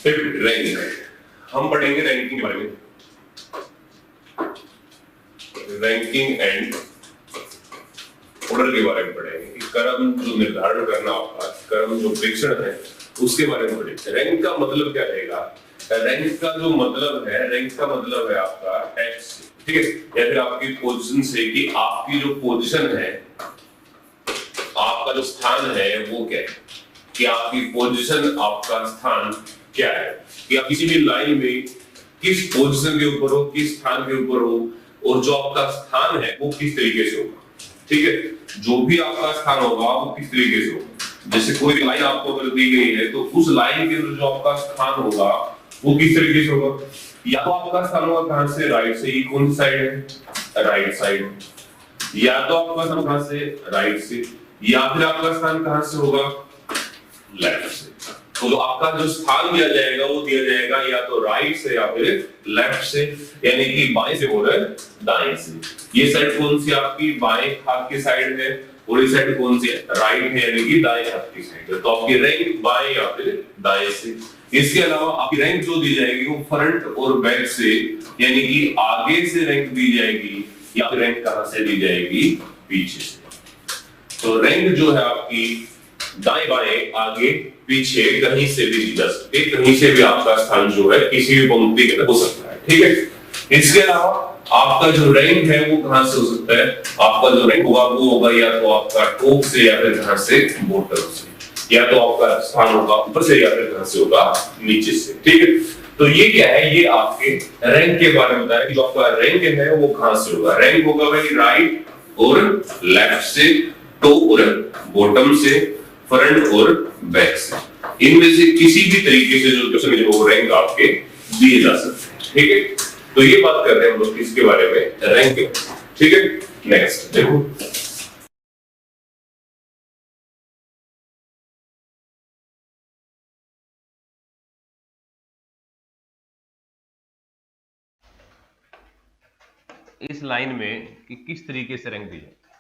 Rank, हम पढ़ेंगे ranking के बारे में, रैंकिंग एंड ऑर्डर के बारे में पढ़ेंगे कि क्रम जो निर्धारण करना आपका, क्रम जो प्रेक्षण है उसके बारे में पढ़ेंगे। रैंक का मतलब क्या रहेगा? रैंक का जो मतलब है, रैंक का मतलब है आपका एक्स, ठीक है, या फिर आपकी पोजीशन से कि आपकी जो पोजीशन है, आपका जो स्थान है वो क्या है, कि आपकी पोजीशन, आपका स्थान क्या है, कि आप किसी भी लाइन में किस पोजीशन के ऊपर हो, किस स्थान के ऊपर हो, और जो आपका स्थान है वो किस तरीके से होगा, ठीक है, जो भी आपका स्थान होगा वो किस तरीके से होगा। जैसे कोई लाइन आपको अगर दी गई है तो उस लाइन के अंदर जो आपका स्थान होगा वो किस तरीके से होगा, या तो आपका स्थान होगा कहां से, राइट से, ये कौन सी साइड है, राइट साइड, या तो आपका स्थान कहां से, राइट से, या फिर आपका स्थान कहां से होगा, लेफ्ट से। तो जो आपका जो स्थान दिया जाएगा वो दिया जाएगा या तो राइट से या फिर लेफ्ट से, यानी कि बाएं से और दाएं से। ये साइड कौन सी आपकी बाएं हाथ की साइड है और ये साइड कौन सी है, राइट है, यानी कि दाएं हाथ की साइड है। तो आपकी रैंक बाएं या फिर दाएं से। इसके अलावा आपकी रैंक जो दी जाएगी वो फ्रंट और बैक से, यानी कि आगे से रैंक दी जाएगी या फिर रैंक कहां से दी जाएगी, पीछे से। तो रैंक जो है आपकी दाएं बाएं आगे पीछे कहीं से भी दी जा सकती है, कहीं से भी आपका स्थान जो है किसी भी पंक्ति के अंदर हो सकता है, ठीक है। इसके अलावा आपका जो रैंक है वो कहां से हो सकता है, आपका जो रैंक होगा वो होगा या तो आपका टॉप से या फिर कहां से, बॉटम से, या तो आपका स्थान होगा ऊपर से या फिर कहां से होगा, नीचे से, ठीक है। तो ये क्या है, ये आपके रैंक के बारे में बताया कि जो आपका रैंक है वो कहां से होगा। रैंक होगा भाई राइट और लेफ्ट से, टॉप और बॉटम से, फ्रंट और बैक से, इनमें से किसी भी तरीके से जो क्वेश्चन है वो रैंक आपके दिए जा सकते हैं, ठीक है। तो ये बात कर रहे हैं हम लोग इसके बारे में, रैंक, ठीक है। नेक्स्ट देखो, इस लाइन में कि किस तरीके से रैंक दी जाती है,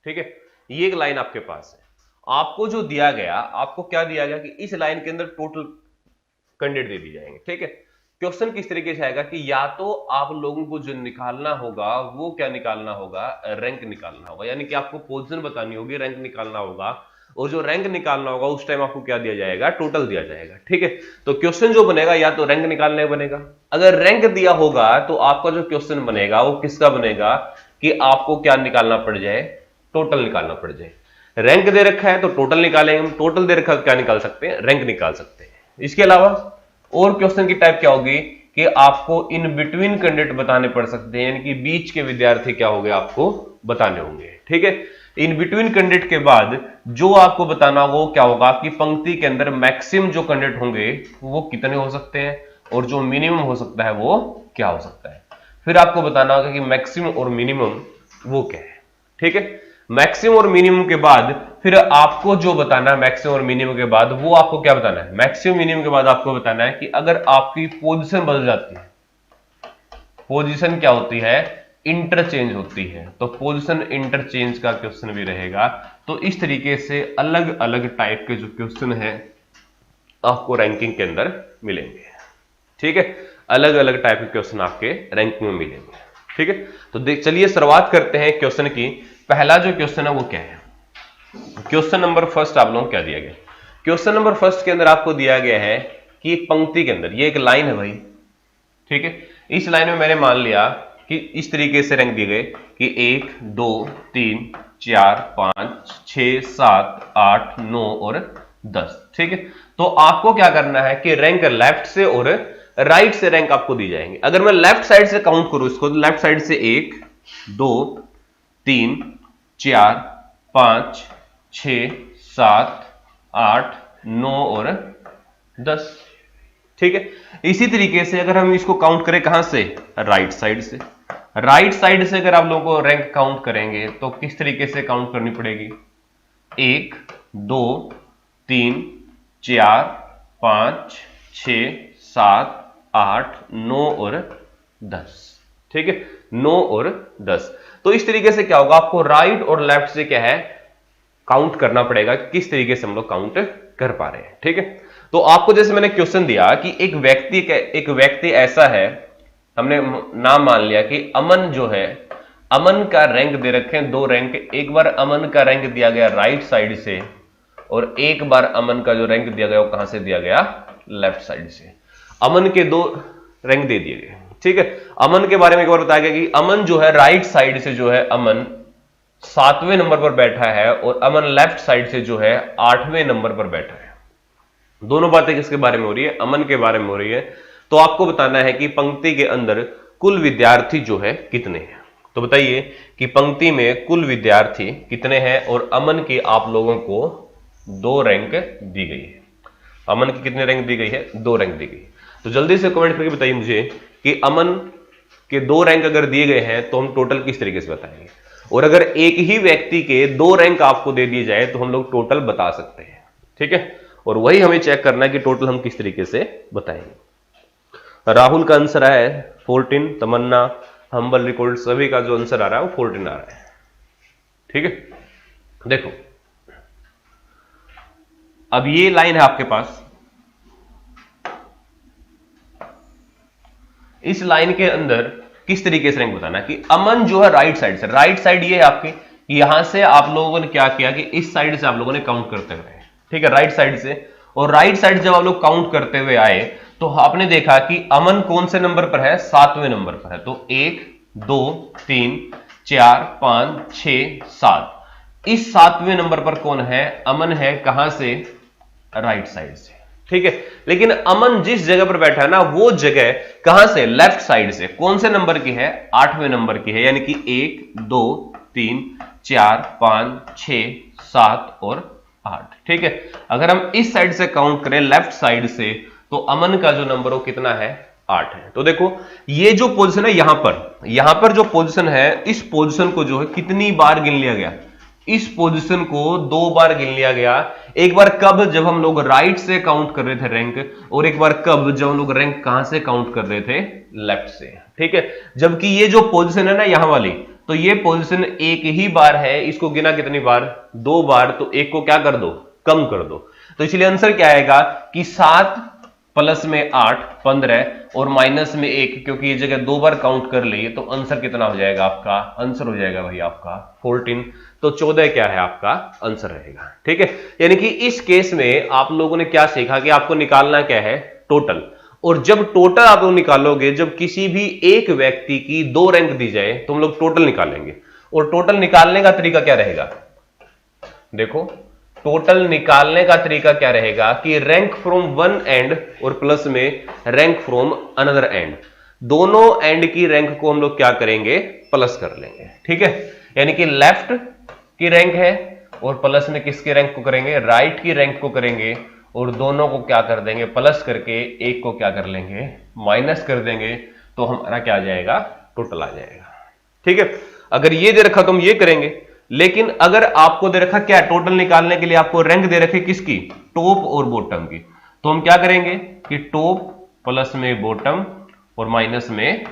ठीक है। ये एक लाइन आपके पास है, आपको जो दिया गया, आपको क्या दिया गया कि इस लाइन के अंदर टोटल कैंडिडेट दे दी जाएंगे, ठीक है। क्वेश्चन किस तरीके से आएगा कि या तो आप लोगों को जो निकालना होगा वो क्या निकालना होगा, रैंक निकालना होगा, यानी कि आपको पोजीशन बतानी होगी, रैंक निकालना होगा, और जो रैंक निकालना होगा उस टाइम आपको क्या दिया जाएगा, टोटल दिया जाएगा, ठीक है। तो क्वेश्चन जो बनेगा या तो रैंक निकालने बनेगा, अगर रैंक दिया होगा तो आपका जो क्वेश्चन बनेगा वो किसका बनेगा कि आपको क्या निकालना पड़ जाए, टोटल निकालना पड़ जाए। रैंक दे रखा है तो टोटल निकालेंगे हम, टोटल दे रखा है क्या निकाल सकते हैं, रैंक निकाल सकते हैं। इसके अलावा और क्वेश्चन की टाइप क्या होगी कि आपको इन बिटवीन कैंडिडेट बताने पड़ सकते हैं, यानी कि बीच के विद्यार्थी क्या होंगे आपको बताने होंगे, ठीक है। इन बिटवीन कैंडिडेट के बाद जो आपको बताना होगा वो क्या होगा कि पंक्ति के अंदर मैक्सिमम जो कैंडिडेट होंगे वो कितने हो सकते हैं और जो मिनिमम हो सकता है वो क्या हो सकता है। फिर आपको बताना होगा कि मैक्सिमम और मिनिमम वो क्या है, ठीक है। मैक्सिमम और मिनिमम के बाद फिर आपको जो बताना है, मैक्सिमम और मिनिमम के बाद वो आपको क्या बताना है, मैक्सिमम मिनिमम के बाद आपको बताना है कि अगर आपकी पोजीशन बदल जाती है, पोजीशन क्या होती है, इंटरचेंज होती है, तो पोजीशन इंटरचेंज का क्वेश्चन भी रहेगा। तो इस तरीके से अलग अलग टाइप के जो क्वेश्चन है आपको रैंकिंग के अंदर मिलेंगे, ठीक है। अलग अलग टाइप के क्वेश्चन आपके रैंकिंग में मिलेंगे, ठीक है। तो चलिए शुरुआत करते हैं क्वेश्चन की। पहला जो क्वेश्चन है वो क्या है, क्वेश्चन नंबर फर्स्ट आप लोगों को क्या दिया गया, क्वेश्चन नंबर फर्स्ट के अंदर आपको दिया गया है कि एक पंक्ति के अंदर, ये एक लाइन है भाई, ठीक है। इस लाइन में मैंने मान लिया कि इस तरीके से रैंक दिए गए कि 1 2 3 4 5 6 7 8 9 और 10, ठीक है। तो आपको क्या करना है कि रैंक लेफ्ट से और राइट से रैंक आपको दी जाएंगे। अगर मैं लेफ्ट साइड से काउंट करूं इसको, तो लेफ्ट साइड से 1 2 3 4 5 6 7 8 9 और 10, ठीक है। इसी तरीके से अगर हम इसको काउंट करें कहां से, राइट साइड से, राइट साइड से अगर आप लोगों को रैंक काउंट करेंगे तो किस तरीके से काउंट करनी पड़ेगी, 1 2 3 4 5 6 7 8 9 और 10, ठीक है, 9 और 10। तो इस तरीके से क्या होगा, आपको राइट और लेफ्ट से क्या है काउंट करना पड़ेगा, किस तरीके से हम लोग काउंट कर पा रहे हैं, ठीक है। तो आपको जैसे मैंने क्वेश्चन दिया कि एक व्यक्ति ऐसा है, हमने नाम मान लिया कि अमन जो है, अमन का रैंक दे रखे हैं 2 रैंक। एक बार अमन का रैंक दिया गया राइट साइड से और एक बार अमन का जो रैंक दिया गया वो कहां से दिया गया, लेफ्ट साइड से। अमन के 2 रैंक दे दिए गए, ठीक है। अमन के बारे में एक बार बताया गया कि अमन जो है राइट साइड से जो है अमन 7वें नंबर पर बैठा है और अमन लेफ्ट साइड से जो है 8वें नंबर पर बैठा है। दोनों बातें किसके बारे में हो रही है, अमन के बारे में हो रही है। तो आपको बताना है कि पंक्ति के अंदर कुल विद्यार्थी जो है कितने हैं। तो बताइए कि पंक्ति में कुल विद्यार्थी कितने हैं और अमन के आप लोगों को 2 रैंक दी गई है। अमन की कितने रैंक दी गई है, 2 रैंक दी गई। तो जल्दी से कमेंट करके बताइए मुझे कि अमन के 2 रैंक अगर दिए गए हैं तो हम टोटल किस तरीके से बताएंगे, और अगर एक ही व्यक्ति के 2 रैंक आपको दे दिए जाए तो हम लोग टोटल बता सकते हैं, ठीक है। और वही हमें चेक करना है कि टोटल हम किस तरीके से बताएंगे। राहुल का आंसर है 14, तमन्ना, हम्बल रिकॉर्ड, सभी का जो आंसर आ रहा है वो 14 आ रहा है, ठीक है। देखो अब ये लाइन है आपके पास, इस लाइन के अंदर किस तरीके से रैंक बताना कि अमन जो है राइट साइड से, राइट साइड ये है आपकी, यहां से आप लोगों ने क्या किया कि इस साइड से आप लोगों ने काउंट करते हुए, ठीक है, राइट साइड से। और राइट साइड जब आप लोग काउंट करते हुए आए तो आपने देखा कि अमन कौन से नंबर पर है, 7वें नंबर पर है। तो 1 2 3 4 5 6 7, इस 7वें नंबर पर कौन है, अमन है। कहां से, राइट साइड से, ठीक है। लेकिन अमन जिस जगह पर बैठा है ना वो जगह कहां से, लेफ्ट साइड से। कौन से नंबर की है, 8वें नंबर की है, यानी कि 1 2 3 4 5 6 7 और 8, ठीक है। अगर हम इस साइड से काउंट करें लेफ्ट साइड से तो अमन का जो नंबर वो कितना है, 8 है। तो देखो ये जो पोजीशन है यहां पर जो पोजीशन है, इस पोजीशन को जो है कितनी बार गिन लिया गया, इस पोजीशन को 2 बार गिन लिया गया। एक बार कब, जब हम लोग राइट से काउंट कर रहे थे रैंक, और एक बार कब, जब हम लोग रैंक कहां से काउंट कर रहे थे, लेफ्ट से, ठीक है। जबकि ये जो पोजीशन है ना यहां वाली, तो ये पोजीशन एक ही बार है, इसको गिना कितनी बार, 2 बार। तो एक को क्या कर दो, कम कर दो। तो इसलिए आंसर क्या आएगा कि 7 प्लस में 8 15 और माइनस में 1, क्योंकि ये जगह 2 बार काउंट कर ली, तो आंसर कितना हो जाएगा आपका, आंसर हो जाएगा भाई आपका 14। तो 14 क्या है आपका आंसर रहेगा, ठीक है। यानी कि इस केस में आप लोगों ने क्या सीखा कि आपको निकालना क्या है, टोटल। और जब टोटल आप लोग निकालोगे, जब किसी भी एक व्यक्ति की 2 रैंक दी जाए तो हम लोग टोटल निकालेंगे। और टोटल निकालने का तरीका क्या रहेगा, देखो टोटल निकालने का तरीका क्या रहेगा कि रैंक फ्रॉम वन एंड और प्लस में रैंक फ्रॉम अनदर एंड, दोनों एंड की रैंक को हम लोग क्या करेंगे, प्लस कर लेंगे, ठीक है। यानी कि लेफ्ट की रैंक है और प्लस में किसकी रैंक को करेंगे, राइट की रैंक को करेंगे, और दोनों को क्या कर देंगे, प्लस करके एक को क्या कर लेंगे, माइनस कर देंगे। तो हमारा क्या आ जाएगा, टोटल आ जाएगा, ठीक है। अगर ये दे रखा तो हम ये करेंगे, लेकिन अगर आपको दे रखा क्या, टोटल निकालने के लिए आपको रैंक दे रखी किसकी, टॉप और बॉटम की, तो हम क्या करेंगे कि टॉप प्लस में बॉटम और माइनस में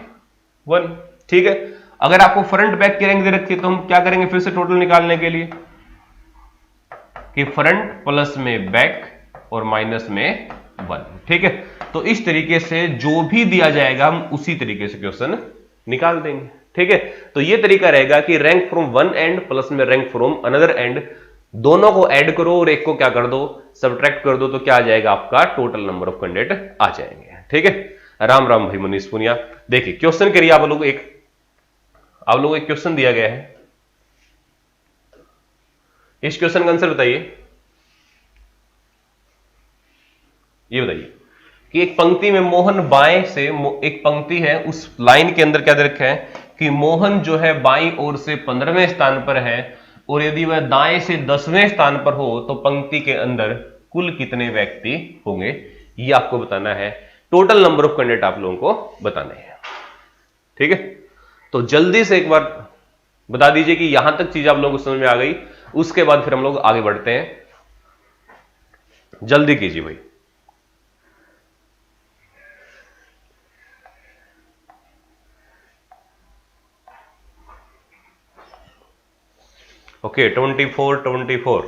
1, ठीक है। अगर आपको फ्रंट बैक की रैंक दे रखी है तो हम क्या करेंगे फिर से टोटल निकालने के लिए कि फ्रंट प्लस में बैक और माइनस में 1, ठीक है। तो इस तरीके से जो भी दिया जाएगा हम उसी तरीके से क्वेश्चन निकाल देंगे, ठीक है। तो ये तरीका रहेगा कि rank from one and plus में रैंक फ्रॉम अनदर एंड, दोनों को ऐड करो और एक को क्या कर दो, सब्ट्रैक्ट कर दो, तो क्या आ जाएगा आपका टोटल नंबर ऑफ कैंडिडेट आ जाएंगे, ठीक है। राम राम भाई मनीष पुनिया। देखिए क्वेश्चन करिए आप लोग एक क्वेश्चन दिया गया है, इस क्वेश्चन का आंसर बताइए। ये बताइए कि एक पंक्ति में मोहन बाएं से, एक पंक्ति है उस लाइन के अंदर क्या दे रखा है कि मोहन जो है बाईं ओर से 15वें स्थान पर है, और यदि वह दाएं से 10वें स्थान पर हो तो पंक्ति के अंदर कुल कितने व्यक्ति होंगे, ये आपको बताना है। टोटल नंबर ऑफ कैंडिडेट आप लोगों को बताने हैं, ठीक है। तो जल्दी से एक बार बता दीजिए कि यहां तक चीज आप लोगों को समझ में आ गई, उसके बाद फिर हम लोग आगे बढ़ते हैं। जल्दी कीजिए भाई। ओके 24 24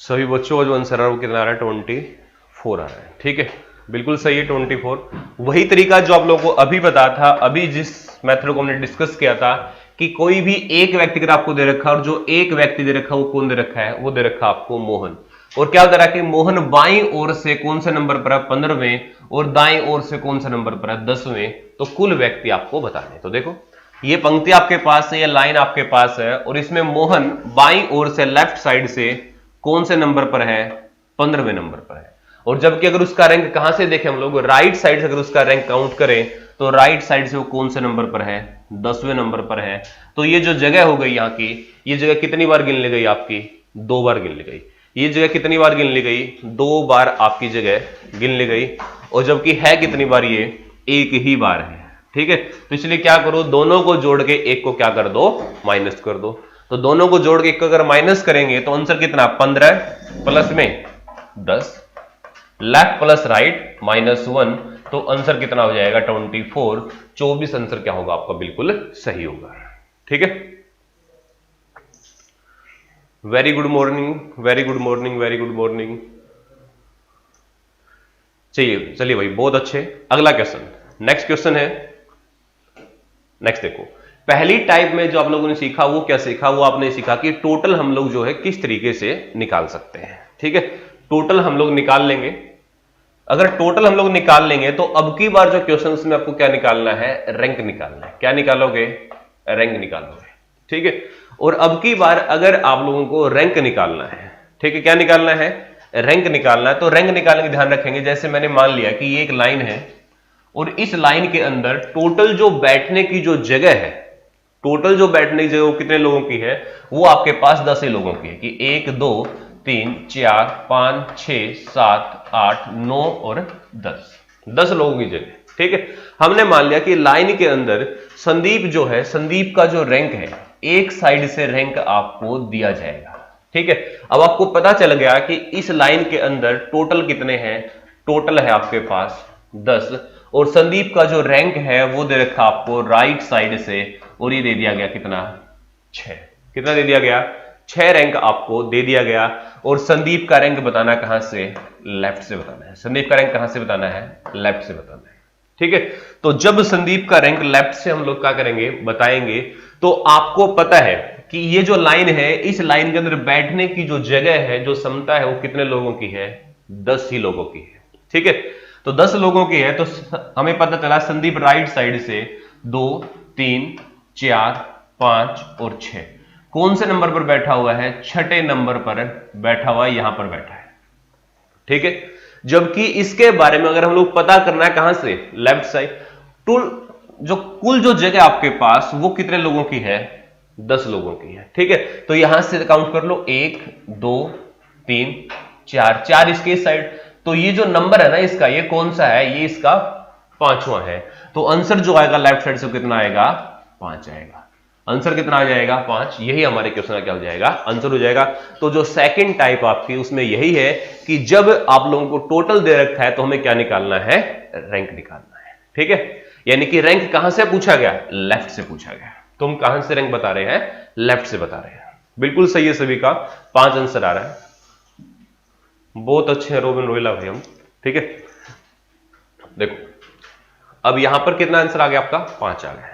सभी बच्चों का जो आंसर है वो कितना आ रहा है, 24 आ रहा है। ठीक है, बिल्कुल सही है, 24। वही तरीका जो आप लोगों को अभी बताया था, अभी जिस मेथड को हमने डिस्कस किया था कि कोई भी एक व्यक्ति अगर आपको दे रखा है, और जो एक व्यक्ति दे रखा है वो कौन दे रखा है, वो दे रखा है आपको मोहन। और क्या दे रहा है कि मोहन बाईं ओर से कौन से नंबर पर है, 15वें, और दाईं ओर से कौन से नंबर पर है, 10वें। तो कुल व्यक्ति आपको बताने। तो देखो ये पंक्ति आपके पास है, ये लाइन आपके पास है, और इसमें मोहन बाईं ओर से लेफ्ट साइड से कौन से नंबर पर है, 15वें नंबर पर है। और जबकि अगर उसका रैंक कहां से देखें हम लोग, राइट साइड से अगर उसका रैंक काउंट करें तो राइट साइड से वो कौन से नंबर पर है, 10वें नंबर पर है। तो ये जो जगह हो गई यहाँ की, ये जगह कितनी बार गिन ली गई आपकी, 2 बार गिन ली गई। ये जगह कितनी बार गिन ली गई, 2 बार आपकी जगह गिन ली गई। और जबकि है कितनी बार, ये एक ही बार है। ठीक है, तो इसलिए क्या करो, दोनों को जोड़ के एक को क्या कर दो, माइनस कर दो। तो दोनों को जोड़ के एक को अगर माइनस करेंगे तो आंसर कितना, 15 प्लस में 10, लेफ्ट प्लस राइट -1, तो आंसर कितना हो जाएगा, 24। 24 आंसर क्या होगा आपका, बिल्कुल सही होगा। ठीक है, very good morning, very good morning, very good morning. चलिए चलिए भाई, बहुत अच्छे। अगला क्वेश्चन, नेक्स्ट क्वेश्चन है। नेक्स्ट देखो, पहली टाइप में जो आप लोगों ने सीखा वो क्या सीखा, वो आपने सीखा कि टोटल हम लोग जो है किस तरीके से निकाल सकते हैं। ठीक है, टोटल हम लोग निकाल लेंगे। अगर टोटल हम लोग निकाल लेंगे तो अब की बार जो क्वेश्चंस में आपको क्या निकालना है, रैंक निकालना है। क्या निकालोगे, रैंक निकालोगे। ठीक है, और अब की बार अगर आप लोगों को रैंक निकालना है, ठीक है, क्या निकालना है, रैंक निकालना है। तो रैंक निकालने का ध्यान रखेंगे, जैसे मैंने मान लिया कि ये एक लाइन है और इस लाइन के अंदर टोटल जो बैठने की जो जगह है, टोटल जो बैठने की जगह वो कितने लोगों की है, वो आपके पास 10 ही लोगों की है कि 1 2 3 4 5 6 7 8 9 और 10 लोगों की जगह। ठीक है, हमने मान लिया कि लाइन के अंदर संदीप जो है, संदीप का जो रैंक है, एक साइड से रैंक आपको दिया जाएगा। ठीक है, अब आपको पता चल गया कि इस लाइन के अंदर टोटल कितने हैं, टोटल है आपके पास 10, और संदीप का जो रैंक है वो दे रखा आपको राइट साइड से, और ये दे दिया गया कितना, 6। कितना दे दिया गया, 6 रैंक आपको दे दिया गया। और संदीप का रैंक बताना कहां से, लेफ्ट से बताना है। संदीप का रैंक कहां से बताना है, लेफ्ट से बताना है। ठीक है, तो जब संदीप का रैंक लेफ्ट से हम लोग क्या करेंगे, बताएंगे, तो आपको पता है कि ये जो लाइन है, इस लाइन के अंदर बैठने की जो जगह है, जो क्षमता है, वो कितने लोगों की है, 10 ही लोगों की है। ठीक है, तो 10 लोगों की है, तो हमें पता चला संदीप राइट साइड से 2 3 4 5 और 6 कौन से नंबर पर बैठा हुआ है, 6ठे नंबर पर बैठा हुआ है, यहां पर बैठा है। ठीक है, जबकि इसके बारे में अगर हम लोग पता करना है कहां से, लेफ्ट साइड, जो कुल जो जगह आपके पास वो कितने लोगों की है, 10 लोगों की है। ठीक है, तो यहां से काउंट कर लो, 1 2 3 4 इसके साइड। तो ये जो नंबर है ना इसका, ये कौन सा है, ये इसका 5वां है। तो आंसर जो आएगा लेफ्ट साइड से कितना आएगा, 5 आएगा। आंसर कितना आ जाएगा, 5। यही हमारे क्वेश्चन का क्या हो जाएगा, आंसर हो जाएगा। तो जो सेकंड टाइप आपकी, उसमें यही है कि जब आप लोगों को टोटल दे रखा है तो हमें क्या निकालना है, रैंक निकालना है। ठीक है, यानी कि रैंक कहां से पूछा गया, लेफ्ट से पूछा गया। तो हम कहां से रैंक बता रहे हैं, लेफ्ट से बता रहे हैं। बिल्कुल सही है सभी का, 5 आंसर आ रहा है। बहुत अच्छे हैं रोबिन रोहिला भाई हम। ठीक है, देखो अब यहां पर कितना आंसर आ गया आपका, 5 आ गया।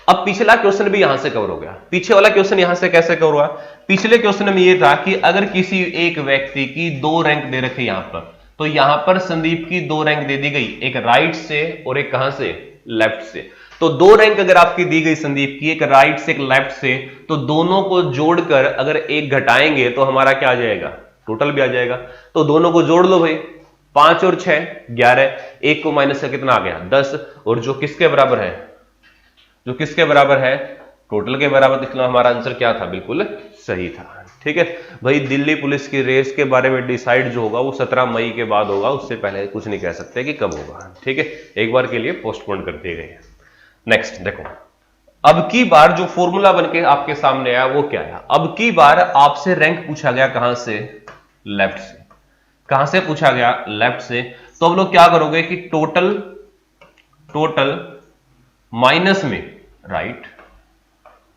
अब पिछला क्वेश्चन भी यहां से कवर हो गया। पीछे वाला क्वेश्चन यहां से कैसे कवर हुआ, पिछले क्वेश्चन में यह था कि अगर किसी एक व्यक्ति की 2 रैंक दे रखे यहां पर, तो यहां पर संदीप की 2 रैंक दे दी गई, एक राइट से और एक कहां से, लेफ्ट से। तो 2 रैंक अगर आपकी दी गई संदीप की, एक राइट से एक लेफ्ट से, तो दोनों को जोड़कर अगर एक घटाएंगे तो हमारा क्या आ जाएगा, टोटल भी आ जाएगा। तो दोनों को जोड़ लो भाई, 5 और 6 11, एक को माइनस से कितना आ गया, 10, और जो किसके बराबर है, जो किसके बराबर है, टोटल के बराबर। इसलिए हमारा आंसर क्या था, बिल्कुल सही था। ठीक है भाई, दिल्ली पुलिस की रेस के बारे में डिसाइड जो होगा वो 17 मई के बाद होगा, उससे पहले कुछ नहीं कह सकते कि कब होगा। ठीक है, एक बार के लिए पोस्टपोन कर दिए गए हैं। नेक्स्ट देखो, अब की बार जो फॉर्मूला बनके आपके सामने आया वो क्या है। अब की बार आपसे रैंक पूछा गया कहां से, लेफ्ट से। कहां से पूछा गया, लेफ्ट से। तो अब लोग क्या करोगे कि टोटल माइनस में राइट,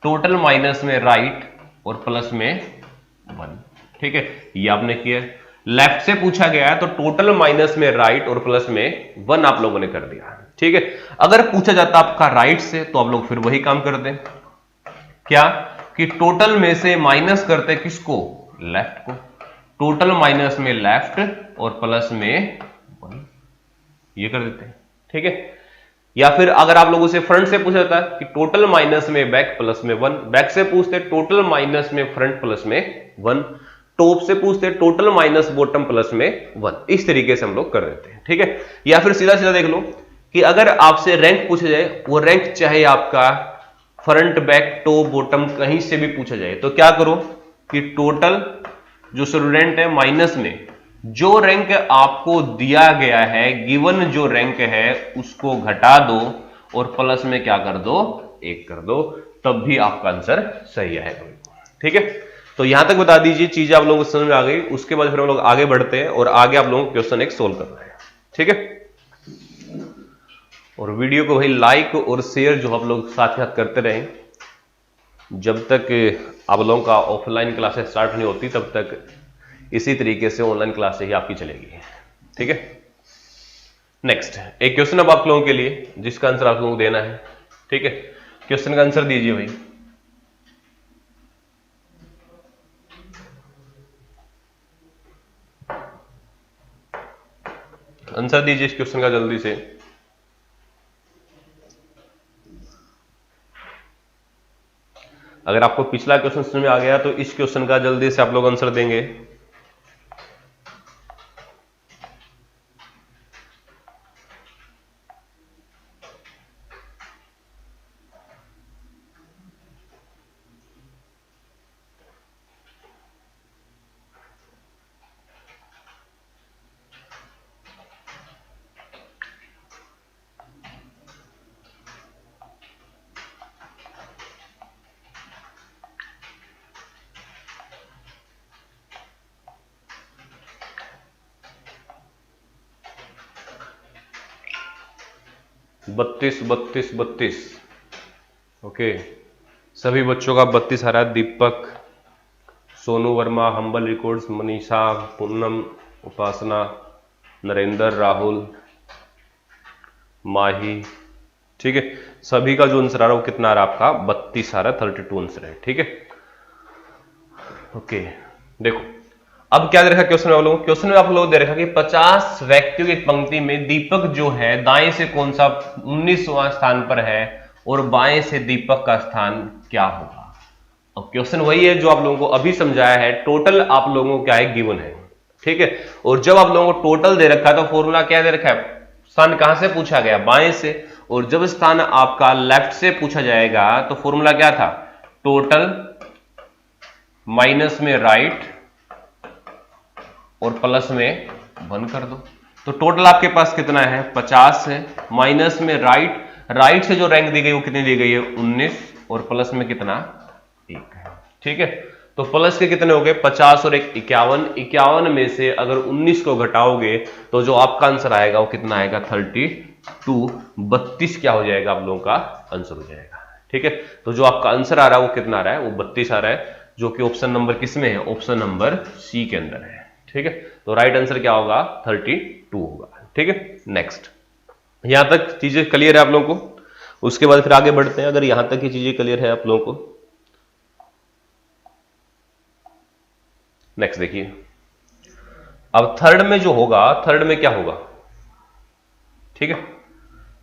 टोटल माइनस में राइट और प्लस में 1। ठीक है, ये आपने किया। लेफ्ट से पूछा गया है तो टोटल माइनस में राइट और प्लस में 1 आप लोगों ने कर दिया। ठीक है, अगर पूछा जाता आपका राइट से तो आप लोग फिर वही काम करते, क्या कि टोटल में से माइनस करते किसको, लेफ्ट को, टोटल माइनस में लेफ्ट और प्लस में 1, ये कर देते हैं। ठीक है, या फिर अगर आप लोगों से फ्रंट से पूछा जाता है कि टोटल माइनस में बैक प्लस में 1, बैक से पूछते टोटल माइनस में फ्रंट प्लस में 1, टॉप से पूछते टोटल माइनस बॉटम प्लस में 1, इस तरीके से हम लोग कर देते हैं। ठीक है, या फिर सीधा सीधा देख लो कि अगर आपसे रैंक पूछा जाए, वो रैंक चाहे आपका फ्रंट बैक टॉप बॉटम कहीं से भी पूछा जाए, तो क्या करो कि टोटल जो स्टूडेंट है माइनस में जो रैंक आपको दिया गया है, गिवन जो रैंक है उसको घटा दो और प्लस में क्या कर दो, 1 कर दो, तब भी आपका आंसर सही आएगा। ठीक है, तो यहां तक बता दीजिए, चीजें आप लोगों को समझ में आ गई। उसके बाद फिर हम लोग आगे बढ़ते हैं और आगे आप लोगों को क्वेश्चन एक सोल्व करना है। ठीक है, और वीडियो को भाई लाइक और शेयर जो आप लोग साथ साथ करते रहें, जब तक आप लोगों का ऑफलाइन क्लासेस स्टार्ट नहीं होती तब तक इसी तरीके से ऑनलाइन क्लास ही आपकी चलेगी। ठीक है, नेक्स्ट एक क्वेश्चन अब आप लोगों के लिए जिसका आंसर आप लोगों को देना है। ठीक है, क्वेश्चन का आंसर दीजिए भाई। आंसर दीजिए इस क्वेश्चन का जल्दी से। अगर आपको पिछला क्वेश्चन समझ में आ गया तो इस क्वेश्चन का जल्दी से आप लोग आंसर देंगे। बत्तीस 32 ओके, सभी बच्चों का 32 आ रहा है। दीपक, सोनू वर्मा, हम्बल रिकॉर्ड्स, मनीषा, पूनम, उपासना, नरेंद्र, राहुल, माही। ठीक है, सभी का जो आंसर आ रहा है वो कितना आ रहा है आपका, 32 आ रहा है, 32 आंसर है। ठीक है, ओके, देखो अब क्या दे रखा क्वेश्चन में आप लोगों, क्वेश्चन में आप लोगों को दे रखा कि 50 व्यक्तियों की पंक्ति में दीपक जो है दाएं से कौन सा 19वां स्थान पर है और बाएं से दीपक का स्थान क्या होगा। अब क्वेश्चन वही है जो आप लोगों को अभी समझाया है, टोटल आप लोगों को क्या है, गिवन है। ठीक है, और जब आप लोगों को टोटल दे रखा है तो फॉर्मूला क्या दे रखा है, स्थान कहां से पूछा गया, बाएं से, और जब स्थान आपका लेफ्ट से पूछा जाएगा तो फॉर्मूला क्या था, टोटल माइनस में राइट और प्लस में 1 कर दो। तो टोटल आपके पास कितना है, 50 है, माइनस में राइट, राइट से जो रैंक दी गई वो कितनी दी गई है, 19, और प्लस में कितना, 1 है। ठीक है, तो प्लस के कितने हो गए, 50 और 1 51, 51 में से अगर 19 को घटाओगे तो जो आपका आंसर आएगा वो कितना आएगा, 32, 32 क्या हो जाएगा आप लोगों का आंसर हो जाएगा। ठीक है, तो जो आपका आंसर आ रहा है वो कितना आ रहा है, वो 32 आ रहा है, जो कि ऑप्शन नंबर किसमें है, ऑप्शन नंबर सी के अंदर है। ठीक है, तो राइट आंसर क्या होगा, 32 होगा। ठीक है, नेक्स्ट, यहां तक चीजें क्लियर है आप लोगों को, उसके बाद फिर आगे बढ़ते हैं। अगर यहां तक की चीजें क्लियर है आप लोगों को, नेक्स्ट देखिए, अब थर्ड में जो होगा, थर्ड में क्या होगा, ठीक है,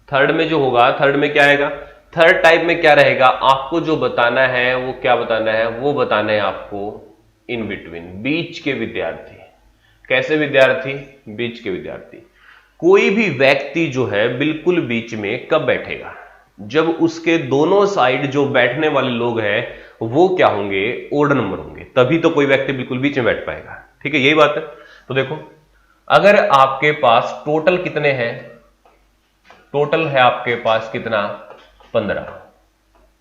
थर्ड में जो होगा, थर्ड में क्या आएगा, थर्ड टाइप में क्या रहेगा, आपको जो बताना है वो क्या बताना है, वो बताना है आपको इन बिटवीन, बीच के विद्यार्थी। कैसे विद्यार्थी, बीच के विद्यार्थी। कोई भी व्यक्ति जो है बिल्कुल बीच में कब बैठेगा, जब उसके दोनों साइड जो बैठने वाले लोग हैं वो क्या होंगे, ओड नंबर होंगे, तभी तो कोई व्यक्ति बिल्कुल बीच में बैठ पाएगा। ठीक है, यही बात है। तो देखो, अगर आपके पास टोटल कितने हैं, टोटल है आपके पास कितना, 15,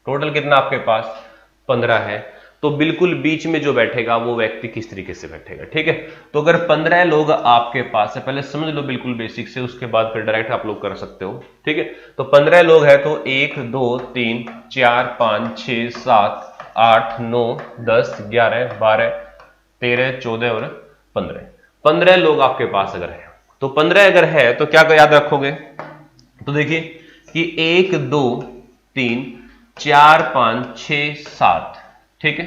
टोटल कितना आपके पास 15 है, तो बिल्कुल बीच में जो बैठेगा वो व्यक्ति किस तरीके से बैठेगा। ठीक है, तो अगर 15 लोग आपके पास है, पहले समझ लो बिल्कुल बेसिक से, उसके बाद फिर डायरेक्ट आप लोग कर सकते हो। ठीक है, तो 15 लोग हैं तो 1 2 3 4 5 6 7 8 9 10 11 12 13, 14 और 15, 15 लोग आपके पास अगर है, तो 15 अगर है तो क्या याद रखोगे, तो देखिए कि 1 2 3 4 5 6 7, ठीक है,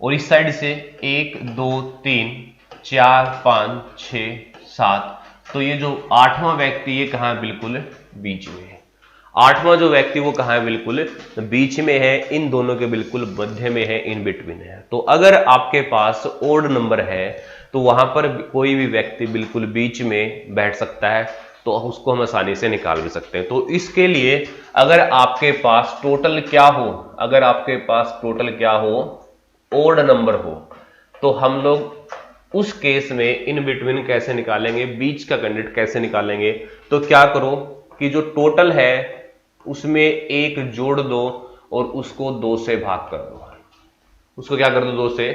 और इस साइड से 1 2 3 4 5 6 7, तो ये जो 8वां व्यक्ति ये कहां है, बिल्कुल बीच में है। 8वां जो व्यक्ति वो कहां है, बिल्कुल बीच में है, इन दोनों के बिल्कुल मध्य में है, इन बिटवीन है। तो अगर आपके पास ओड नंबर है तो वहां पर कोई भी व्यक्ति बिल्कुल बीच में बैठ सकता है, तो उसको हम आसानी से निकाल भी सकते हैं। तो इसके लिए अगर आपके पास टोटल क्या हो, अगर आपके पास टोटल क्या हो, ओड नंबर हो, तो हम लोग उस केस में इन बिटवीन कैसे निकालेंगे, बीच का कैंडिडेट कैसे निकालेंगे। तो क्या करो कि जो टोटल है उसमें एक जोड़ दो और उसको 2 से भाग कर दो। उसको क्या कर दो, 2 से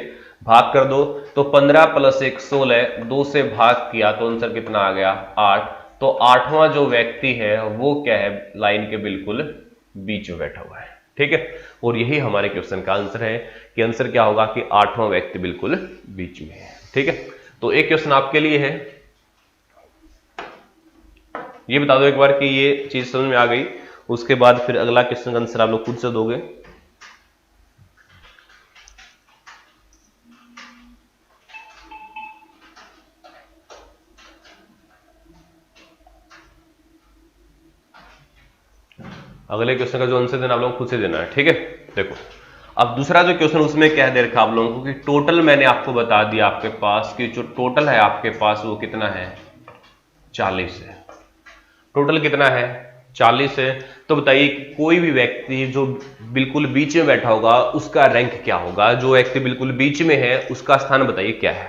भाग कर दो। तो 15 + 1 16, 2 से भाग किया तो आंसर कितना आ गया, 8। तो 8वां जो व्यक्ति है वो क्या है, लाइन के बिल्कुल बीच में बैठा हुआ है, ठीक है। और यही हमारे क्वेश्चन का आंसर है कि आंसर क्या होगा कि 8वां व्यक्ति बिल्कुल बीच में है, ठीक है। तो एक क्वेश्चन आपके लिए है, ये बता दो एक बार कि ये चीज समझ में आ गई, उसके बाद फिर अगला क्वेश्चन का आंसर आप लोग खुद से दोगे। अगले क्वेश्चन का जो आंसर देना आप लोग खुद से देना है, ठीक है। देखो अब दूसरा जो क्वेश्चन उसमें क्या दे रखा आप लोगों को कि टोटल मैंने आपको बता दिया आपके पास कि जो टोटल है आपके पास वो कितना है, 40 है। टोटल कितना है, 40 है। तो बताइए कोई भी व्यक्ति जो बिल्कुल बीच में बैठा होगा उसका रैंक क्या होगा, जो व्यक्ति बिल्कुल बीच में है उसका स्थान बताइए क्या है।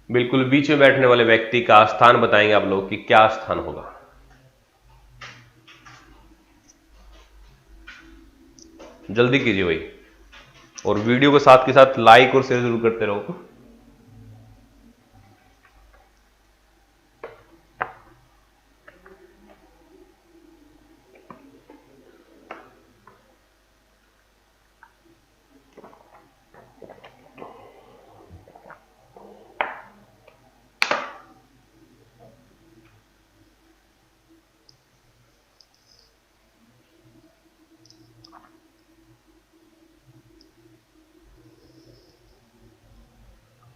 बिल्कुल बीच में बैठने वाले व्यक्ति का स्थान बताएंगे आप लोग कि क्या स्थान होगा। जल्दी कीजिए भाई, और वीडियो के साथ लाइक और शेयर जरूर करते रहो।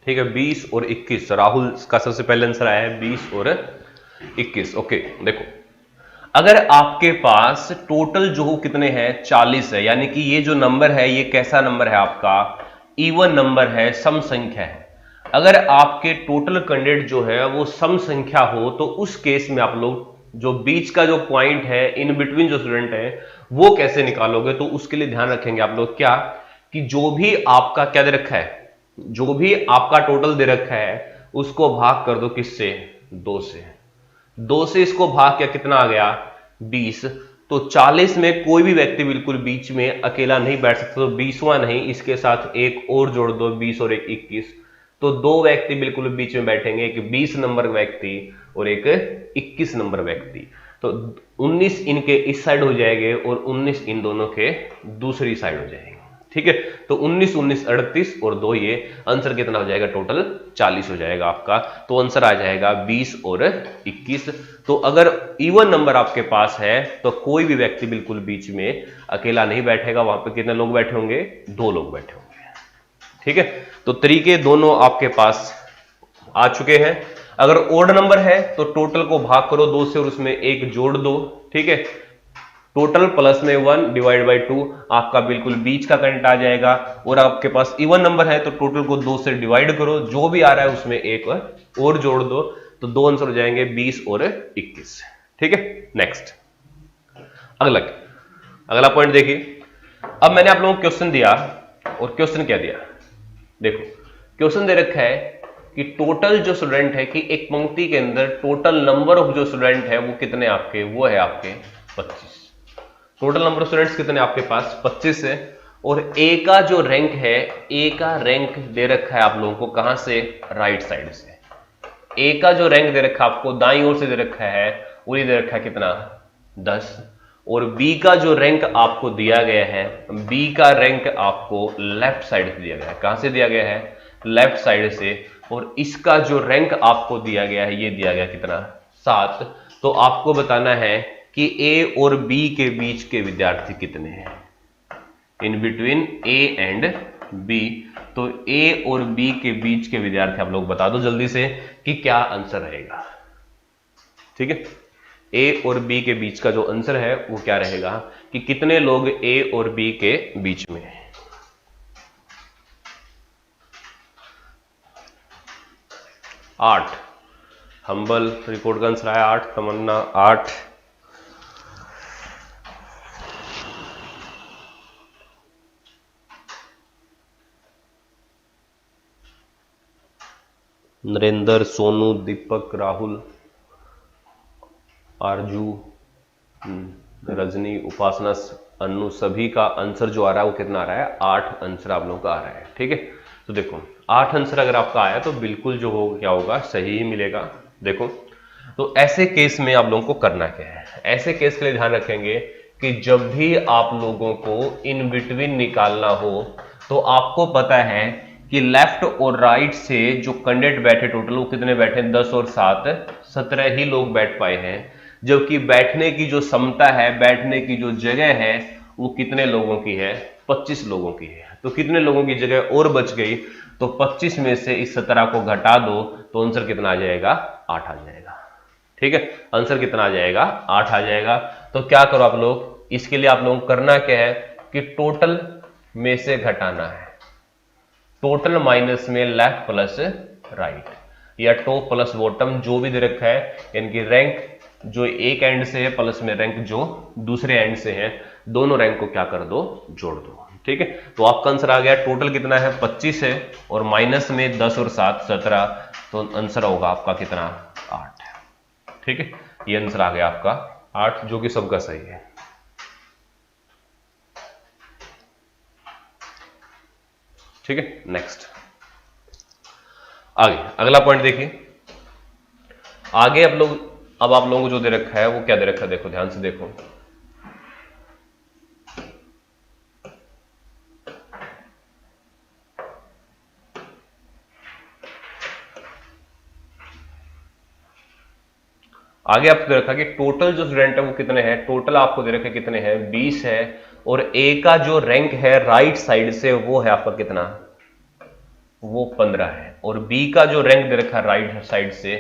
ठीक है, 20 और 21, राहुल का सबसे पहले आंसर आया है 20 और 21। ओके देखो, अगर आपके पास टोटल जो कितने हैं 40 है, यानी कि ये जो नंबर है ये कैसा नंबर है आपका, इवन नंबर है, सम संख्या है। अगर आपके टोटल कैंडिडेट जो है वो सम संख्या हो तो उस केस में आप लोग जो बीच का जो पॉइंट है, इन बिटवीन जो स्टूडेंट है वो कैसे निकालोगे। तो उसके लिए ध्यान रखेंगे आप लोग क्या, कि जो भी आपका क्या दे रखा है, जो भी आपका टोटल दे रखा है उसको भाग कर दो किससे, 2 से। 2 से इसको भाग किया कितना आ गया, 20। तो 40 में कोई भी व्यक्ति बिल्कुल बीच में अकेला नहीं बैठ सकता, तो 20वां नहीं, इसके साथ एक और जोड़ दो, 20 और एक 21। तो 2 व्यक्ति बिल्कुल बीच में बैठेंगे, एक 20 नंबर व्यक्ति और एक 21 नंबर व्यक्ति। तो 19 इनके इस साइड हो जाएंगे और 19 इन दोनों के दूसरी साइड हो जाएंगे, ठीक है। तो 19 19 38 और 2, ये आंसर कितना हो जाएगा, टोटल 40 हो जाएगा आपका। तो आंसर आ जाएगा 20 और 21। तो अगर इवन नंबर आपके पास है तो कोई भी व्यक्ति बिल्कुल बीच में अकेला नहीं बैठेगा, वहां पे कितने लोग बैठे होंगे, 2 लोग बैठे होंगे, ठीक है। तो तरीके दोनों आपके पास आ चुके हैं। अगर ओड नंबर है तो टोटल को भाग करो 2 से और उसमें एक जोड़ दो, ठीक है। टोटल प्लस में 1 डिवाइड बाई 2, आपका बिल्कुल बीच का करंट आ जाएगा। और आपके पास इवन नंबर है तो टोटल को 2 से डिवाइड करो, जो भी आ रहा है उसमें एक और जोड़ दो, तो 2 आंसर हो जाएंगे 20 और 21, ठीक है। नेक्स्ट अगला पॉइंट देखिए। अब मैंने आप लोगों को क्वेश्चन दिया, और क्वेश्चन क्या दिया, देखो क्वेश्चन दे रखा है कि टोटल जो स्टूडेंट है कि एक पंक्ति के अंदर टोटल नंबर ऑफ जो स्टूडेंट है वो कितने आपके, वो है आपके 25। टोटल नंबर ऑफ स्टूडेंट्स कितने आपके पास, 25 है। और ए का जो रैंक है, ए का रैंक दे रखा है आप लोगों को कहां से, राइट साइड से। ए का जो रैंक दे रखा है आपको दाईं ओर से दे रखा है, वो ये दे रखा है कितना, 10। और बी का जो रैंक आपको दिया गया है, बी का रैंक आपको लेफ्ट साइड से दिया गया है। कहां से दिया गया है? लेफ्ट साइड से। और इसका जो रैंक आपको दिया गया है, ये दिया गया कितना? 7। तो आपको बताना है कि ए और बी के बीच के विद्यार्थी कितने हैं, in between A and B. तो ए और बी के बीच के विद्यार्थी आप लोग बता दो जल्दी से कि क्या आंसर रहेगा। ठीक है, ए और बी के बीच का जो आंसर है वो क्या रहेगा कि कितने लोग ए और बी के बीच में हैं। 8। हम्बल रिकॉर्ड का आंसर आया 8, तमन्ना 8। नरेंद्र, सोनू, दीपक, राहुल, आरजू, रजनी, उपासना, अन्नू, सभी का आंसर जो आ रहा है वो कितना आ रहा है? 8 आंसर आप लोगों का आ रहा है। ठीक है, तो देखो 8 आंसर अगर आपका आया तो बिल्कुल जो होगा क्या होगा? सही ही मिलेगा। देखो, तो ऐसे केस में आप लोगों को करना क्या है? ऐसे केस के लिए ध्यान रखेंगे कि जब भी आप लोगों को इन बिटवीन निकालना हो तो आपको पता है कि लेफ्ट और राइट से जो कैंडिडेट बैठे टोटल वो कितने बैठे? 10 और 7 17 ही लोग बैठ पाए हैं। जबकि बैठने की जो क्षमता है, बैठने की जो जगह है वो कितने लोगों की है? 25 लोगों की है। तो कितने लोगों की जगह और बच गई? तो 25 में से इस 17 को घटा दो तो आंसर कितना आ जाएगा? 8 आ जाएगा। ठीक है, आंसर कितना आ जाएगा? 8 आ जाएगा। तो क्या करो आप लोग, इसके लिए आप लोगों को करना क्या है कि टोटल में से घटाना है। टोटल माइनस में लेफ्ट प्लस राइट, या टॉप प्लस बॉटम जो भी दे रखा है, इनकी रैंक जो एक एंड से है प्लस में रैंक जो दूसरे एंड से है, दोनों रैंक को क्या कर दो? जोड़ दो। ठीक है, तो आपका आंसर आ गया टोटल कितना है? 25 है, और माइनस में 10 और 7 17, तो आंसर होगा आपका कितना? 8। ठीक है, ये आंसर आ गया आपका 8, जो कि सबका सही है। ठीक है, नेक्स्ट आगे अगला पॉइंट देखिए। आगे अब आप लोगों को जो दे रखा है वो क्या दे रखा है? देखो ध्यान से देखो, आगे आपको दे रखा है कि टोटल जो स्टूडेंट है वो कितने हैं? टोटल आपको दे रखे कितने हैं? 20 है। और ए का जो रैंक है राइट साइड से वो है आपका कितना? वो 15 है। और बी का जो रैंक दे रखा है राइट साइड से,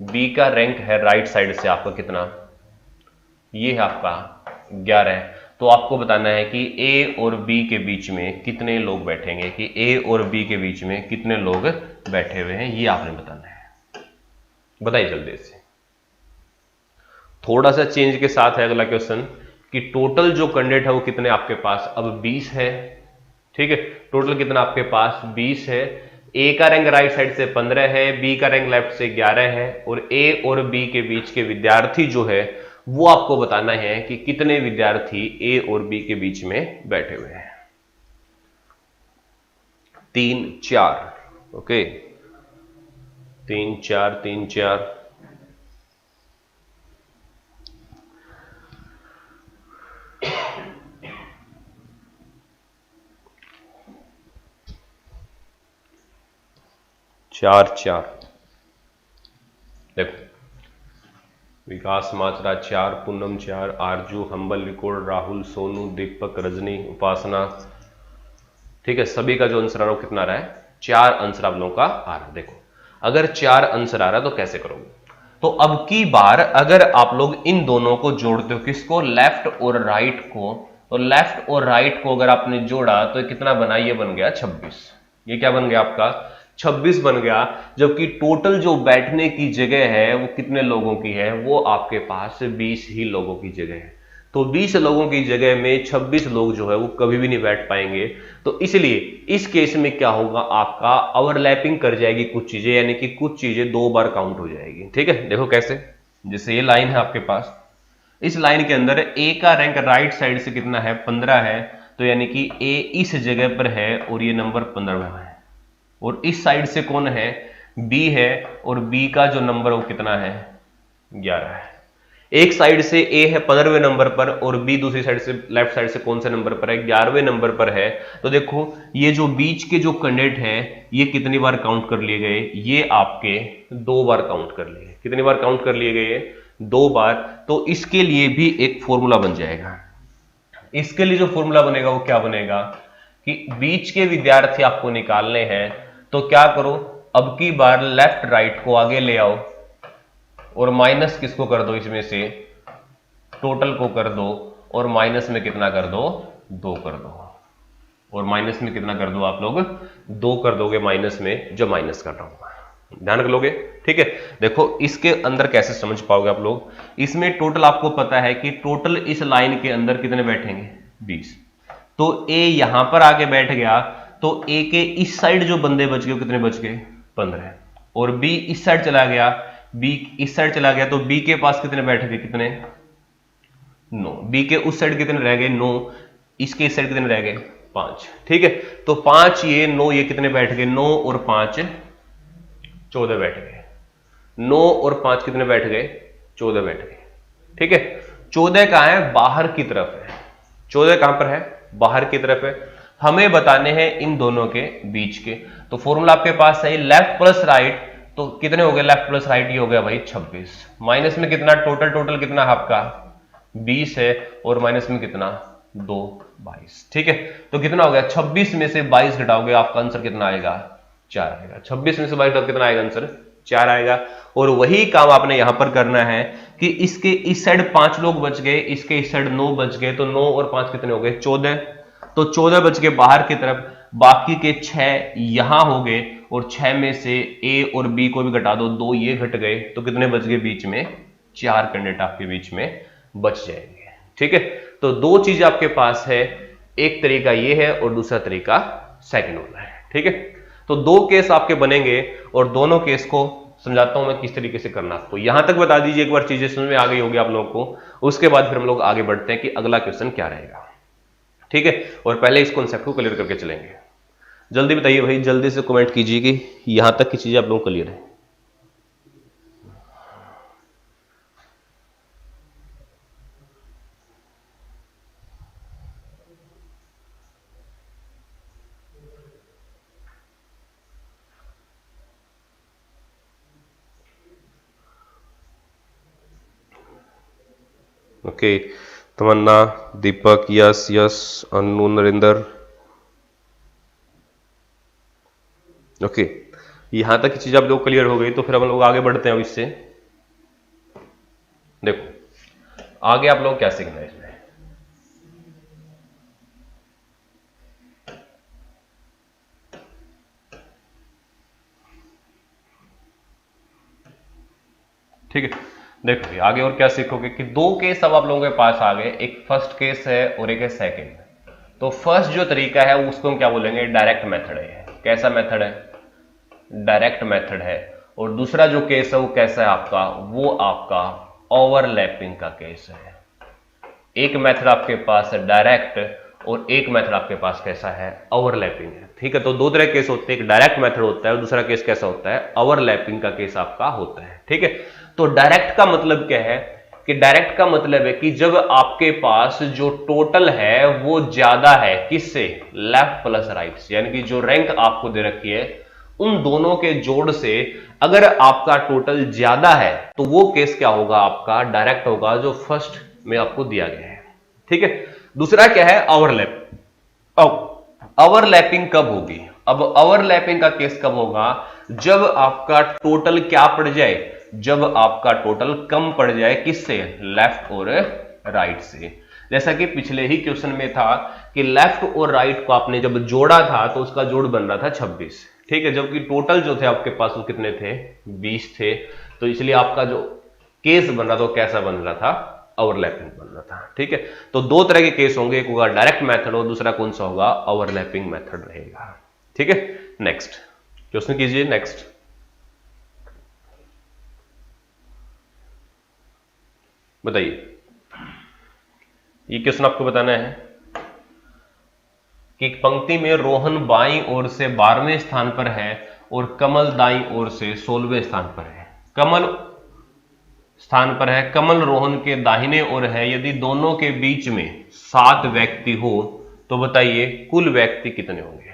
बी का रैंक है राइट साइड से आपका कितना? ये है आपका 11 है। तो आपको बताना है कि ए और बी के बीच में कितने लोग बैठेंगे, कि ए और बी के बीच में कितने लोग बैठे हुए हैं, ये आपने बताना है। बताइए जल्दी से। थोड़ा सा चेंज के साथ है अगला क्वेश्चन कि टोटल जो कैंडिडेट है वो कितने आपके पास? अब 20 है। ठीक है, टोटल कितना आपके पास? 20 है। ए का रैंक राइट साइड से 15 है, बी का रैंक लेफ्ट से 11 है, और ए और बी के बीच के विद्यार्थी जो है वो आपको बताना है कि कितने विद्यार्थी ए और बी के बीच में बैठे हुए हैं। 3 4। ओके, 3 4 3 4। चार चार। देखो, विकास मात्रा 4, पूनम 4, आरजू, हम्बल रिकॉर्ड, राहुल, सोनू, दीपक, रजनी, उपासना। ठीक है, सभी का जो आंसर आ रहा है कितना आ रहा है? 4 आंसर आप लोगों का आ रहा है। देखो, अगर 4 आंसर आ रहा है तो कैसे करोगे? तो अब की बार अगर आप लोग इन दोनों को जोड़ते हो, किसको? लेफ्ट और राइट को, तो लेफ्ट और राइट को अगर आपने जोड़ा तो कितना बना? ये बन गया 26। ये क्या बन गया आपका? 26 बन गया। जबकि टोटल जो बैठने की जगह है वो कितने लोगों की है? वो आपके पास 20 ही लोगों की जगह है। तो 20 लोगों की जगह में 26 लोग जो है वो कभी भी नहीं बैठ पाएंगे। तो इसलिए इस केस में क्या होगा? आपका ओवरलैपिंग कर जाएगी कुछ चीजें, यानी कि कुछ चीजें 2 बार काउंट हो जाएगी। ठीक है, देखो कैसे। जैसे ये लाइन है आपके पास, इस लाइन के अंदर ए का रैंक राइट साइड से कितना है? 15 है। तो यानी कि ए इस जगह पर है और ये नंबर 15 है। और इस साइड से कौन है? बी है, और बी का जो नंबर वो कितना है? 11 है। एक साइड से ए है 15वें नंबर पर और बी दूसरी साइड से लेफ्ट साइड से कौन से नंबर पर है, 11वें नंबर पर है। तो देखो ये जो बीच के जो कैंडिडेट है ये कितनी बार काउंट कर लिए गए, ये आपके 2 बार काउंट कर लिए। कितनी बार काउंट कर लिए गए, 2 बार। तो इसके लिए भी एक फॉर्मूला बन जाएगा। इसके लिए जो फॉर्मूला बनेगा वो क्या बनेगा कि बीच के विद्यार्थी आपको निकालने हैं, तो क्या करो, अब की बार लेफ्ट राइट को आगे ले आओ और माइनस किसको कर दो, इसमें से टोटल को कर दो और माइनस में कितना कर दो, 2 कर दो। और माइनस में कितना कर दो आप लोग, 2 कर दोगे माइनस में, जो माइनस कर रहा हूं, ध्यान रख लोगे। ठीक है, देखो इसके अंदर कैसे समझ पाओगे आप लोग, इसमें टोटल आपको पता है कि टोटल इस लाइन के अंदर कितने बैठेंगे, 20। तो ए यहां पर आके बैठ गया, तो ए के इस साइड जो बंदे बच गए कितने बच गए, 15। और बी इस साइड चला गया, बी इस साइड चला गया, तो बी के पास कितने बैठ गए, कितने, 9। बी के उस साइड कितने रह गए, 9। इसके इस साइड कितने रह गए, 5। ठीक है, तो 5 ये 9 ये कितने बैठ गए, 9 और 5 14 बैठ गए। 9 और 5 कितने बैठ गए, 14 बैठ गए। ठीक है, 14 कहां है, बाहर की तरफ है। 14 कहां पर है, बाहर की तरफ है। हमें बताने हैं इन दोनों के बीच के। तो फॉर्मूला आपके पास है लेफ्ट प्लस राइट, तो कितने हो गए लेफ्ट प्लस राइट, ये हो गया भाई 26। माइनस में कितना, टोटल कितना आपका 20 है, और माइनस में कितना 2, 22। ठीक है, तो कितना हो गया, 26 में से 22 घटाओगे आपका आंसर कितना आएगा, 4 आएगा। 26 में से 22 कितना आएगा आंसर, 4 आएगा। और वही काम आपने यहां पर करना है कि इसके इस साइड 5 लोग बच गए, इसके इस साइड 9 बच गए, तो 9 और 5 कितने हो गए, 14। तो 14 बच के बाहर की तरफ, बाकी के 6 यहां हो गए, और 6 में से ए और बी को भी घटा दो, 2 ये घट गए, तो कितने बच गए बीच में, 4 कैंडिडेट आपके बीच में बच जाएंगे। ठीक है, तो 2 चीज आपके पास है, एक तरीका ये है और दूसरा तरीका सेकंड वाला है। ठीक है, तो 2 केस आपके बनेंगे और दोनों केस को समझाता हूं मैं किस तरीके से करना। तो यहां तक बता दीजिए एक बार, चीजें समझ में आ गई होगी आप लोगों को। उसके बाद फिर हम लोग आगे बढ़ते हैं कि अगला क्वेश्चन क्या रहेगा। ठीक है, और पहले इस कॉन्सेप्ट को क्लियर करके चलेंगे। जल्दी बताइए भाई, जल्दी से कमेंट कीजिए कि यहां तक की चीजें आप लोगों को क्लियर है। ओके, तमन्ना, दीपक, यस यस, अनु, नरेंद्र। ओके, यहां तक की चीज आप लोग क्लियर हो गई, तो फिर हम लोग आगे बढ़ते हैं अब इससे। देखो आगे आप लोग क्या सीखना है इसमें। ठीक है, देखो आगे और क्या सीखोगे कि 2 केस अब आप लोगों के पास आ गए, एक फर्स्ट केस है और एक है सेकंड। तो फर्स्ट जो तरीका है उसको हम क्या बोलेंगे, डायरेक्ट मेथड है। कैसा मेथड है, डायरेक्ट मेथड है। और दूसरा जो केस है वो कैसा है आपका, वो आपका ओवरलैपिंग का केस है। एक मेथड आपके पास है डायरेक्ट और एक मेथड आपके पास कैसा है, ओवरलैपिंग है। ठीक है, तो 2 तरह के केस होते हैं, एक डायरेक्ट मेथड होता है और दूसरा केस कैसा होता है, ओवरलैपिंग का केस आपका होता है। ठीक है, तो डायरेक्ट का मतलब क्या है कि डायरेक्ट का मतलब है कि जब आपके पास जो टोटल है वो ज्यादा है किससे, लेफ्ट प्लस राइट से, यानी कि जो रैंक आपको दे रखी है उन दोनों के जोड़ से अगर आपका टोटल ज्यादा है तो वो केस क्या होगा, आपका डायरेक्ट होगा, जो फर्स्ट में आपको दिया गया है। ठीक है, दूसरा क्या है, ओवरलैप। ओवरलैपिंग कब होगी, अब ओवरलैपिंग का केस कब होगा, जब आपका टोटल क्या पड़ जाए, जब आपका टोटल कम पड़ जाए किससे, लेफ्ट और राइट से। जैसा कि पिछले ही क्वेश्चन में था कि लेफ्ट और राइट को आपने जब जोड़ा था तो उसका जोड़ बन रहा था 26। ठीक है, जबकि टोटल जो थे आपके पास वो कितने थे, 20 थे। तो इसलिए आपका जो केस बन रहा था वो कैसा बन रहा था, ओवरलैपिंग बन रहा था। ठीक है, तो 2 तरह के केस होंगे, एक होगा डायरेक्ट मेथड और दूसरा कौन सा होगा, ओवरलैपिंग मेथड रहेगा। ठीक है, नेक्स्ट क्वेश्चन कीजिए, नेक्स्ट बताइए। ये क्वेश्चन आपको बताना है कि पंक्ति में रोहन बाईं ओर से 12वें स्थान पर है और कमल दाईं ओर से 16वें स्थान पर है। कमल स्थान पर है, कमल रोहन के दाहिने ओर है, यदि दोनों के बीच में 7 व्यक्ति हो तो बताइए कुल व्यक्ति कितने होंगे।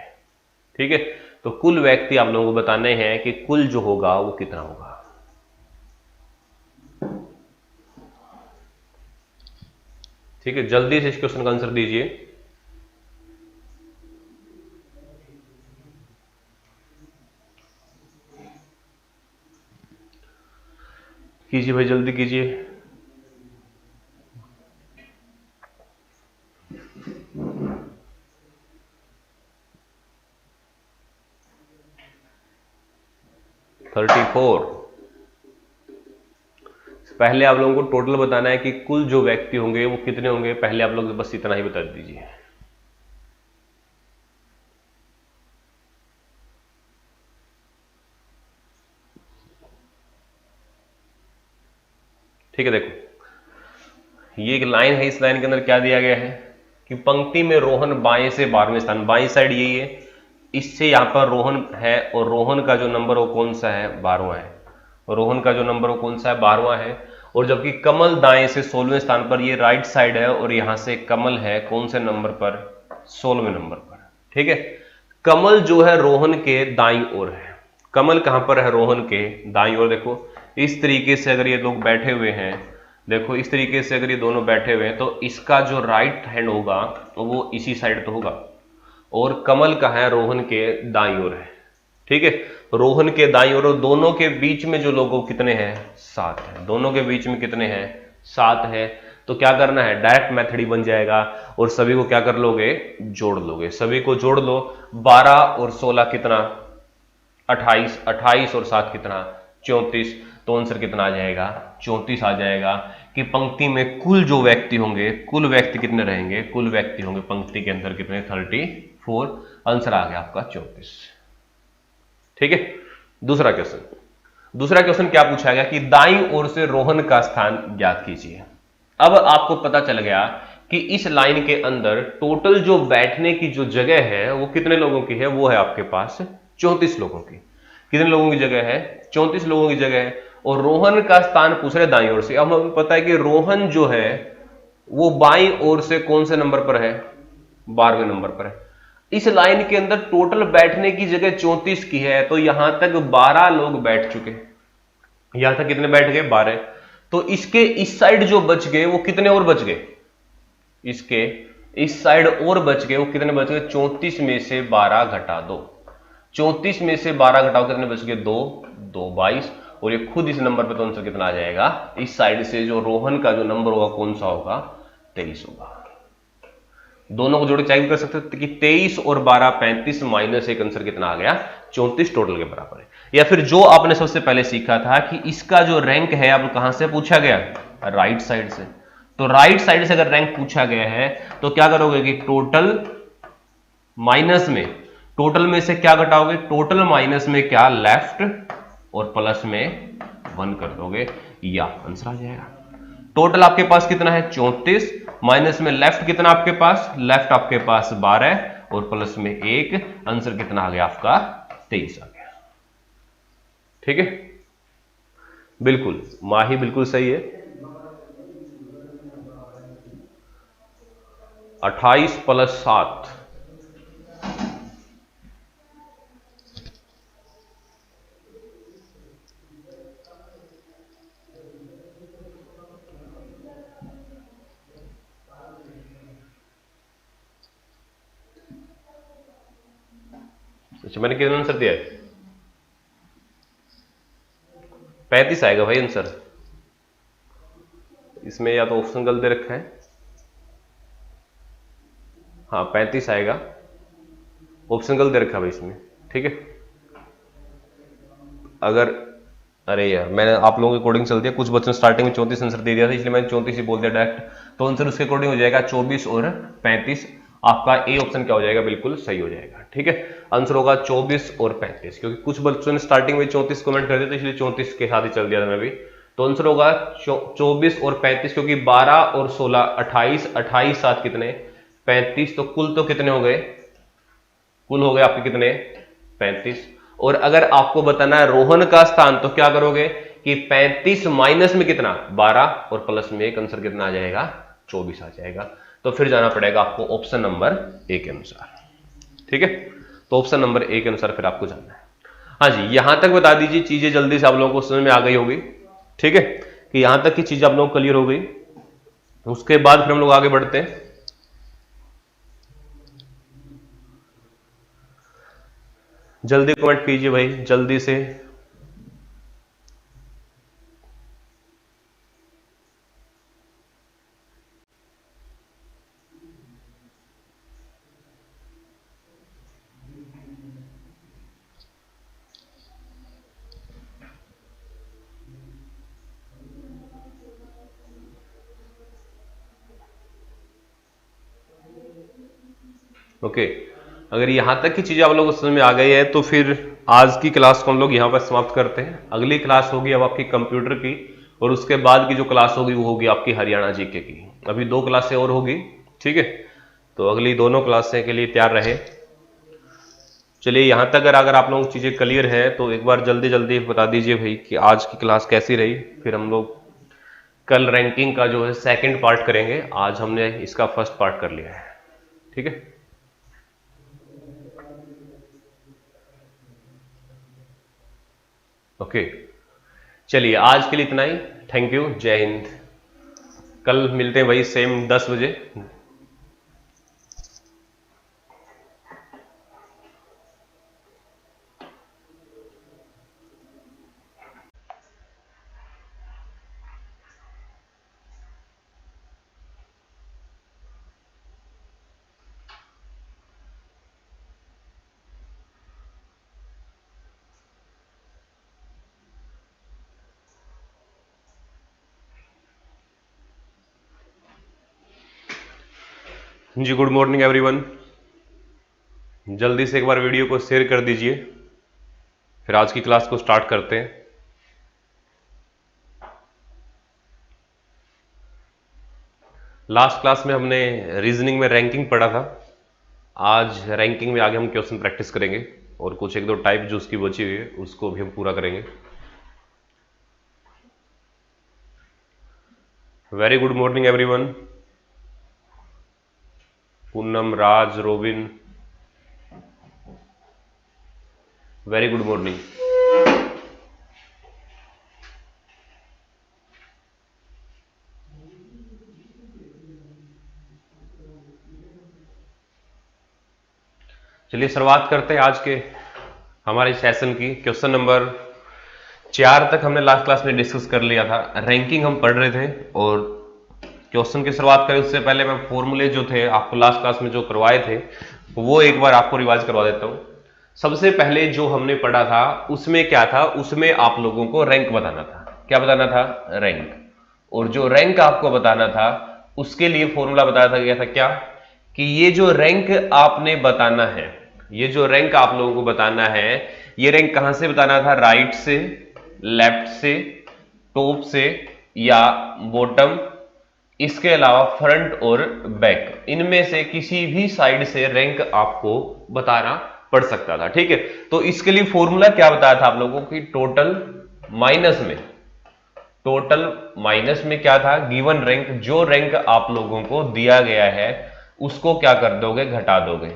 ठीक है, तो कुल व्यक्ति आप लोगों को बताने हैं कि कुल जो होगा वो कितना होगा। ठीक है, जल्दी से इस क्वेश्चन का आंसर दीजिए। कीजिए भाई, जल्दी कीजिए। पहले आप लोगों को टोटल बताना है कि कुल जो व्यक्ति होंगे वो कितने होंगे। पहले आप लोग बस इतना ही बता दीजिए। ठीक है, देखो ये एक लाइन है, इस लाइन के अंदर क्या दिया गया है कि पंक्ति में रोहन बाएं से 12वें स्थान, बाईं साइड यही है, इससे यहां पर रोहन है और रोहन का जो नंबर वो कौन सा है, 12वां है। रोहन का जो नंबर वो कौन सा है, 12वां है। और जबकि कमल दाएं से 16वें स्थान पर, ये राइट साइड है और यहां से कमल है कौन से नंबर पर, 16वें नंबर पर। ठीक है, कमल जो है रोहन के दाईं ओर है। कमल कहां पर है, रोहन के दाईं ओर। देखो इस तरीके से अगर ये लोग बैठे हुए हैं, देखो इस तरीके से अगर ये दोनों बैठे हुए हैं तो इसका जो राइट हैंड होगा वो इसी साइड तो होगा, और कमल का है रोहन के दाईं ओर है। ठीक है, रोहन के दाईं ओर, और दोनों के बीच में जो लोगों कितने हैं, 7 है। दोनों के बीच में कितने हैं, 7 है। तो क्या करना है, डायरेक्ट मेथड ही बन जाएगा और सभी को क्या कर लोगे, जोड़ लोगे। सभी को जोड़ लो, 12 और 16 कितना, 28, 28 और 7 कितना, 34। तो आंसर कितना आ जाएगा, 34 आ जाएगा। कि पंक्ति में कुल जो व्यक्ति होंगे, कुल व्यक्ति कितने रहेंगे, कुल व्यक्ति होंगे पंक्ति के अंदर कितने, 34। आंसर आ गया आपका 34। ठीक है, दूसरा क्वेश्चन क्या पूछा गया कि दाईं ओर से रोहन का स्थान ज्ञात कीजिए। अब आपको पता चल गया कि इस लाइन के अंदर टोटल जो बैठने की जो जगह है वो कितने लोगों की है, वो है आपके पास 34 लोगों की। कितने लोगों की जगह है, 34 लोगों की जगह है। और रोहन का स्थान पूछ रहे दाईं ओर से। अब हमें पता है कि रोहन जो है वो बाईं ओर से कौन से नंबर पर है, 12वें नंबर पर है। इस लाइन के अंदर टोटल बैठने की जगह 34 की है, तो यहां तक 12 लोग बैठ चुके। यहां तक कितने बैठ गए, 12। तो इसके इस साइड जो बच गए वो कितने और बच गए, इसके इस साइड और बच गए, वो कितने बच गए, 34 में से 12 घटा दो। 34 में से 12 घटाओ, कितने बच गए, 2, 22। और ये खुद इस नंबर पे तो आंसर कितना आ जाएगा, इस साइड से जो रोहन का जो नंबर होगा कौन सा होगा, 23 होगा। दोनों को जोड़ के चेक कर सकते हो कि 23 और 12 35 माइनस 1, आंसर कितना आ गया, 34 टोटल के बराबर है। या फिर जो आपने सबसे पहले सीखा था कि इसका जो रैंक है अब कहां से पूछा गया, राइट साइड से। तो राइट साइड से अगर रैंक पूछा गया है तो क्या करोगे कि टोटल माइनस में, टोटल में से क्या घटाओगे, टोटल माइनस में क्या, लेफ्ट, और प्लस में 1 कर दोगे, या आंसर आ जाएगा। टोटल आपके पास कितना है, 34, माइनस में लेफ्ट कितना आपके पास, लेफ्ट आपके पास 12 और प्लस में 1, आंसर कितना आ गया आपका, 23 आ गया। ठीक है, बिल्कुल माही बिल्कुल सही है। 28 + 7, अच्छा मैंने कितना आंसर दिया है, 35 आएगा भाई आंसर। इसमें या तो ऑप्शन गलत दे रखा है, हाँ 35 आएगा, ऑप्शन गलत दे रखा है भाई इसमें। ठीक है, अगर, अरे यार मैंने आप लोगों के अकॉर्डिंग चल दिया, कुछ बच्चों ने स्टार्टिंग में 34 आंसर दे दिया था, इसलिए मैंने 34 ही बोल दिया डायरेक्ट। तो आंसर उसके अकॉर्डिंग हो जाएगा 24 और 35। आपका ए ऑप्शन क्या हो जाएगा, बिल्कुल सही हो जाएगा। ठीक है, आंसर होगा 24 और 35, क्योंकि कुछ बच्चों ने स्टार्टिंग में 34 कमेंट कर दिया था, इसलिए 34 के साथ ही चल दिया था मैं भी। तो आंसर होगा 24 और 35, क्योंकि 12 और 16 28, 28 7 कितने, 35। तो कुल तो कितने हो गए, कुल हो गए आपके कितने, 35। और अगर आपको बताना है रोहन का स्थान तो क्या करोगे कि 35 माइनस में कितना 12 और प्लस में एक, आंसर कितना आ जाएगा 24 आ जाएगा। तो फिर जाना पड़ेगा आपको ऑप्शन नंबर ए के अनुसार। ठीक है, तो ऑप्शन नंबर ए के अनुसार फिर आपको जाना है। हाँ जी, यहां तक बता दीजिए, चीजें जल्दी से आप लोगों को समझ में आ गई होगी। ठीक है, कि यहां तक की चीजें आप लोगों को क्लियर हो गई। उसके बाद फिर हम लोग आगे बढ़ते हैं। जल्दी कमेंट कीजिए भाई, जल्दी से। ओके, अगर यहां तक की चीजें आप लोगों को समझ में आ गई है तो फिर आज की क्लास को हम लोग यहां पर समाप्त करते हैं। अगली क्लास होगी अब आपकी कंप्यूटर की, और उसके बाद की जो क्लास होगी वो होगी आपकी हरियाणा जीके की। अभी 2 क्लासें और होगी। ठीक है, तो अगली दोनों क्लासें के लिए तैयार रहे। चलिए, यहां तक अगर आप लोगों को चीजें क्लियर है तो एक बार जल्दी जल्दी बता दीजिए भाई कि आज की क्लास कैसी रही। फिर हम लोग कल रैंकिंग का जो है सेकंड पार्ट करेंगे। आज हमने इसका फर्स्ट पार्ट कर लिया है। ठीक है, ओके, चलिए आज के लिए इतना ही। थैंक यू, जय हिंद। कल मिलते हैं भाई सेम 10 बजे। जी, गुड मॉर्निंग एवरीवन। जल्दी से एक बार वीडियो को शेयर कर दीजिए, फिर आज की क्लास को स्टार्ट करते हैं। लास्ट क्लास में हमने रीजनिंग में रैंकिंग पढ़ा था। आज रैंकिंग में आगे हम क्वेश्चन प्रैक्टिस करेंगे, और कुछ 1-2 टाइप जो उसकी बची हुई है उसको भी हम पूरा करेंगे। Very good morning everyone. Poonam, Raj, Robin, very good morning. चलिए शुरुआत करते हैं आज के हमारे सेशन की। क्वेश्चन नंबर 4 तक हमने लास्ट क्लास में डिस्कस कर लिया था। रैंकिंग हम पढ़ रहे थे, और क्वेश्चन की शुरुआत करें उससे पहले मैं फॉर्मूले जो थे आपको लास्ट क्लास में जो करवाए थे वो एक बार आपको रिवाइज करवा देता हूं। सबसे पहले जो हमने पढ़ा था उसमें क्या था, उसमें आप लोगों को रैंक बताना था। क्या बताना था? रैंक। और जो रैंक आपको बताना था उसके लिए फॉर्मूला बताया था, क्या था? क्या कि ये जो रैंक आपने बताना है, ये जो रैंक आप लोगों को बताना है, ये रैंक कहां से बताना था? राइट से, लेफ्ट से, टॉप से या बॉटम, इसके अलावा फ्रंट और बैक, इनमें से किसी भी साइड से रैंक आपको बताना पड़ सकता था। ठीक है, तो इसके लिए फॉर्मूला क्या बताया था आप लोगों को कि टोटल माइनस में, टोटल माइनस में क्या था? गिवन रैंक, जो रैंक आप लोगों को दिया गया है उसको क्या कर दोगे? घटा दोगे,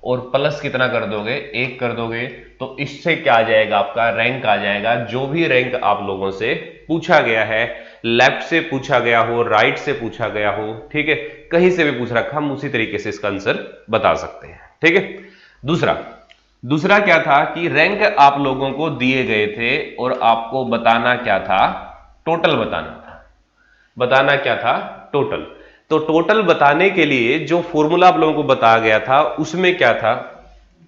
और प्लस कितना कर दोगे? 1 कर दोगे। तो इससे क्या आ जाएगा? आपका रैंक आ जाएगा। जो भी रैंक आप लोगों से पूछा गया है, लेफ्ट से पूछा गया हो, राइट से पूछा गया हो, ठीक है, कहीं से भी पूछ रखा, हम उसी तरीके से इसका आंसर बता सकते हैं। ठीक है, दूसरा क्या था कि रैंक आप लोगों को दिए गए थे और आपको बताना क्या था? टोटल बताना था। बताना क्या था? टोटल। तो टोटल बताने के लिए जो फॉर्मूला आप लोगों को बताया गया था उसमें क्या था?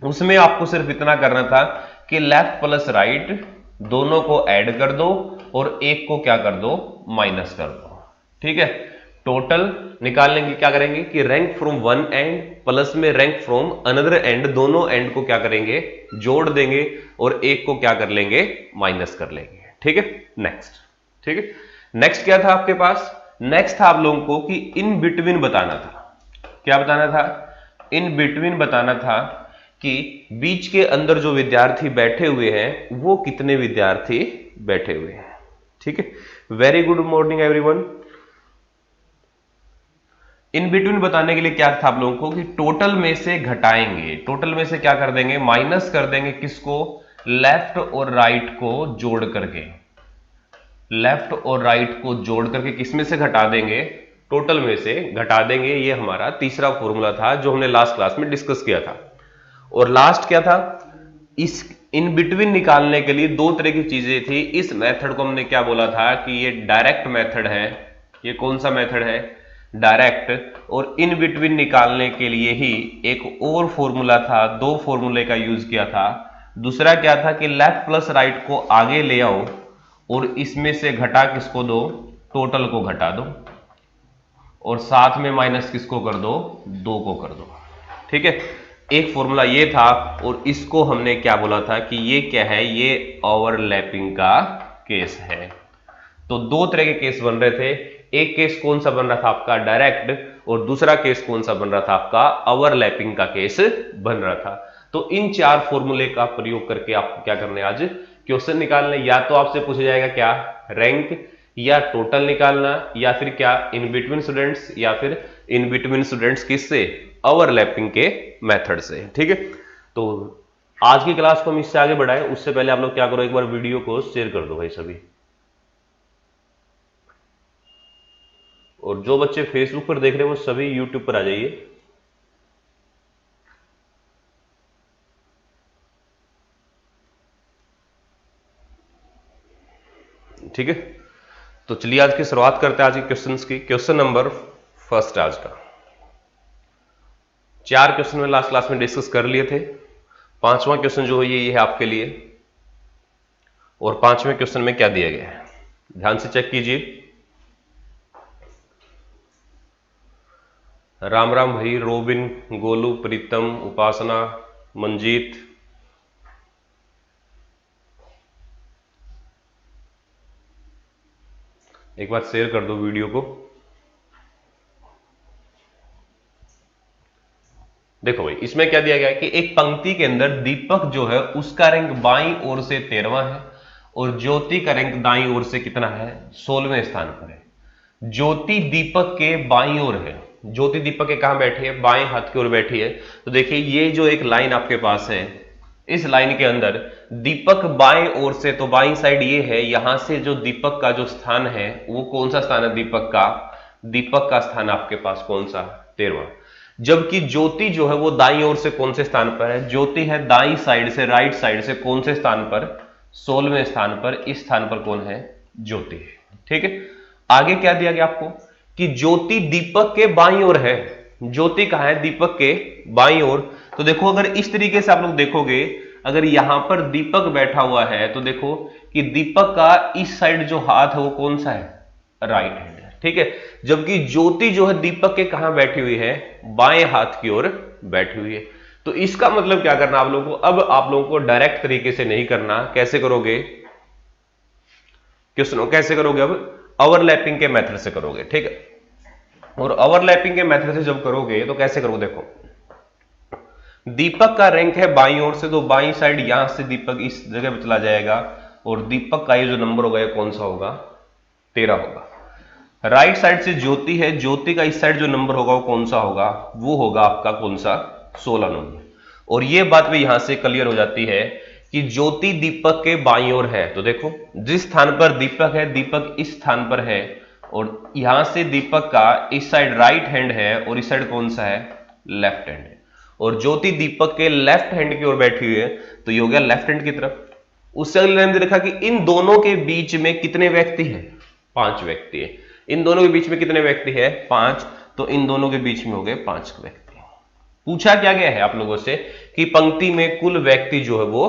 उसमें आपको सिर्फ इतना करना था कि लेफ्ट प्लस राइट दोनों को ऐड कर दो और एक को क्या कर दो? माइनस कर दो। ठीक है, टोटल निकालने की क्या करेंगे कि rank from one and plus में रैंक फ्रॉम अनदर एंड, दोनों एंड को क्या करेंगे? जोड़ देंगे, और एक को क्या कर लेंगे? माइनस कर लेंगे। ठीक है, नेक्स्ट। ठीक है, नेक्स्ट क्या था आपके पास? नेक्स्ट था आप लोगों को कि इन बिटवीन बताना था। क्या बताना था? इन बिटवीन बताना था कि बीच के अंदर जो विद्यार्थी बैठे हुए हैं वो कितने विद्यार्थी बैठे हुए हैं। ठीक है, very good morning everyone. In between बताने के लिए क्या था आप लोगों को कि टोटल में से घटाएंगे, टोटल में से क्या कर देंगे, माइनस कर देंगे, किसको, लेफ्ट और राइट को जोड़ करके, लेफ्ट और राइट को जोड़ करके किसमें से घटा देंगे, टोटल में से घटा देंगे। ये हमारा तीसरा फॉर्मूला था जो हमने लास्ट क्लास में डिस्कस किया था। और लास्ट क्या था, इस इन बिटवीन निकालने के लिए दो तरह की चीजें थी। इस मेथड को हमने क्या बोला था कि ये डायरेक्ट मेथड है। ये कौन सा मेथड है, डायरेक्ट। और इन बिटवीन निकालने के लिए ही एक और फॉर्मूला था, दो फॉर्मूले का यूज किया था। दूसरा क्या था कि लेफ्ट प्लस राइट को आगे ले आओ और इसमें से घटा किसको दो, टोटल को घटा दो, और साथ में माइनस किसको कर दो, दो को कर दो। ठीक है, एक फॉर्मूला ये था। और इसको हमने क्या बोला था कि ये क्या है, ये ओवरलैपिंग का केस है। तो दो तरह के केस बन रहे थे। एक केस कौन सा बन रहा था आपका, डायरेक्ट, और दूसरा केस कौन सा बन रहा था आपका, ओवरलैपिंग का केस बन रहा था। तो इन चार फॉर्मूले का प्रयोग करके आपको क्या करना है, आज क्वेश्चन निकालना। या तो आपसे पूछा जाएगा क्या, रैंक, या टोटल निकालना, या फिर क्या इन बिटवीन स्टूडेंट्स, या फिर इन बिटवीन स्टूडेंट्स किससे, ओवरलैपिंग के मेथड से। ठीक है, तो आज की क्लास को हम इससे आगे बढ़ाएं उससे पहले आप लोग क्या करो, एक बार वीडियो को शेयर कर दो भाई सभी। और जो बच्चे फेसबुक पर देख रहे हैं वो सभी यूट्यूब पर आ जाइए। ठीक है, तो चलिए आज की शुरुआत करते हैं आज के क्वेश्चंस की। क्वेश्चन नंबर फर्स्ट आज का, चार क्वेश्चन में लास्ट क्लास में डिस्कस कर लिए थे। पांचवा क्वेश्चन जो है ये है आपके लिए। और पांचवें क्वेश्चन में क्या दिया गया है, ध्यान से चेक कीजिए। राम राम भाई, रोबिन, गोलू, प्रीतम, उपासना, मंजीत, एक बार शेयर कर दो वीडियो को। देखो भाई, इसमें क्या दिया गया है कि एक पंक्ति के अंदर दीपक जो है उसका रैंक बाईं ओर से 13वां है और ज्योति का रैंक दाईं ओर से कितना है, 16वें स्थान पर है। ज्योति दीपक के बाईं ओर है, ज्योति दीपक के कहां बैठी है, बाएं हाथ की ओर बैठी है। तो देखिए ये जो एक लाइन आपके पास है, इस लाइन के अंदर दीपक बाएं ओर से, तो बाईं साइड ये है, यहां से जो दीपक का जो स्थान है वो कौन सा स्थान है, दीपक का, दीपक का स्थान आपके पास कौन सा, 13वां। जबकि ज्योति जो है वो दाईं ओर से कौन से स्थान पर है, ज्योति है दाईं साइड से, राइट साइड से कौन से स्थान पर, 16वें स्थान पर। इस स्थान पर कौन है, ज्योति है। ठीक है, आगे क्या दिया गया आपको कि ज्योति दीपक के बाईं ओर है। ज्योति कहां है, दीपक के बाईं ओर। तो देखो अगर इस तरीके से आप लोग देखोगे, अगर यहां पर दीपक बैठा हुआ है तो देखो कि दीपक का इस साइड जो हाथ है वो कौन सा है, राइट हैंड है। ठीक है, जबकि ज्योति जो है दीपक के कहां बैठी हुई है, बाएं हाथ की ओर बैठी हुई है। तो इसका मतलब क्या करना आप लोगों को, अब आप लोगों को डायरेक्ट तरीके से नहीं करना। कैसे करोगे क्वेश्चन, कैसे करोगे, अब ओवरलैपिंग के मेथड से करोगे। ठीक है, और ओवरलैपिंग के मेथड से जब करोगे तो कैसे करोगे, देखो दीपक का रैंक है बाईं ओर से, तो बाईं साइड यहां से दीपक इस जगह पे चला जाएगा और दीपक का ये जो नंबर होगा ये कौन सा होगा, 13 होगा। राइट साइड से ज्योति है, ज्योति का इस साइड जो नंबर होगा वो कौन सा होगा, वो होगा आपका कौन सा, 16 नंबर। और ये बात भी यहां से क्लियर हो जाती है कि ज्योति दीपक के बाईं ओर है। तो देखो जिस स्थान पर दीपक है, दीपक इस स्थान पर है और यहां से दीपक का इस साइड राइट हैंड है और इस साइड कौन सा है, लेफ्ट हैंड है। और ज्योति दीपक के लेफ्ट हैंड की ओर बैठी हुई है, तो ये हो गया लेफ्ट हैंड की तरफ। उससे अगले हमने देखा कि इन दोनों के बीच में कितने व्यक्ति हैं, 5 व्यक्ति है। इन दोनों के बीच में कितने व्यक्ति है, 5। तो इन दोनों के बीच में हो गए 5 व्यक्ति। पूछा क्या गया है आप लोगों से कि पंक्ति में कुल व्यक्ति जो है वो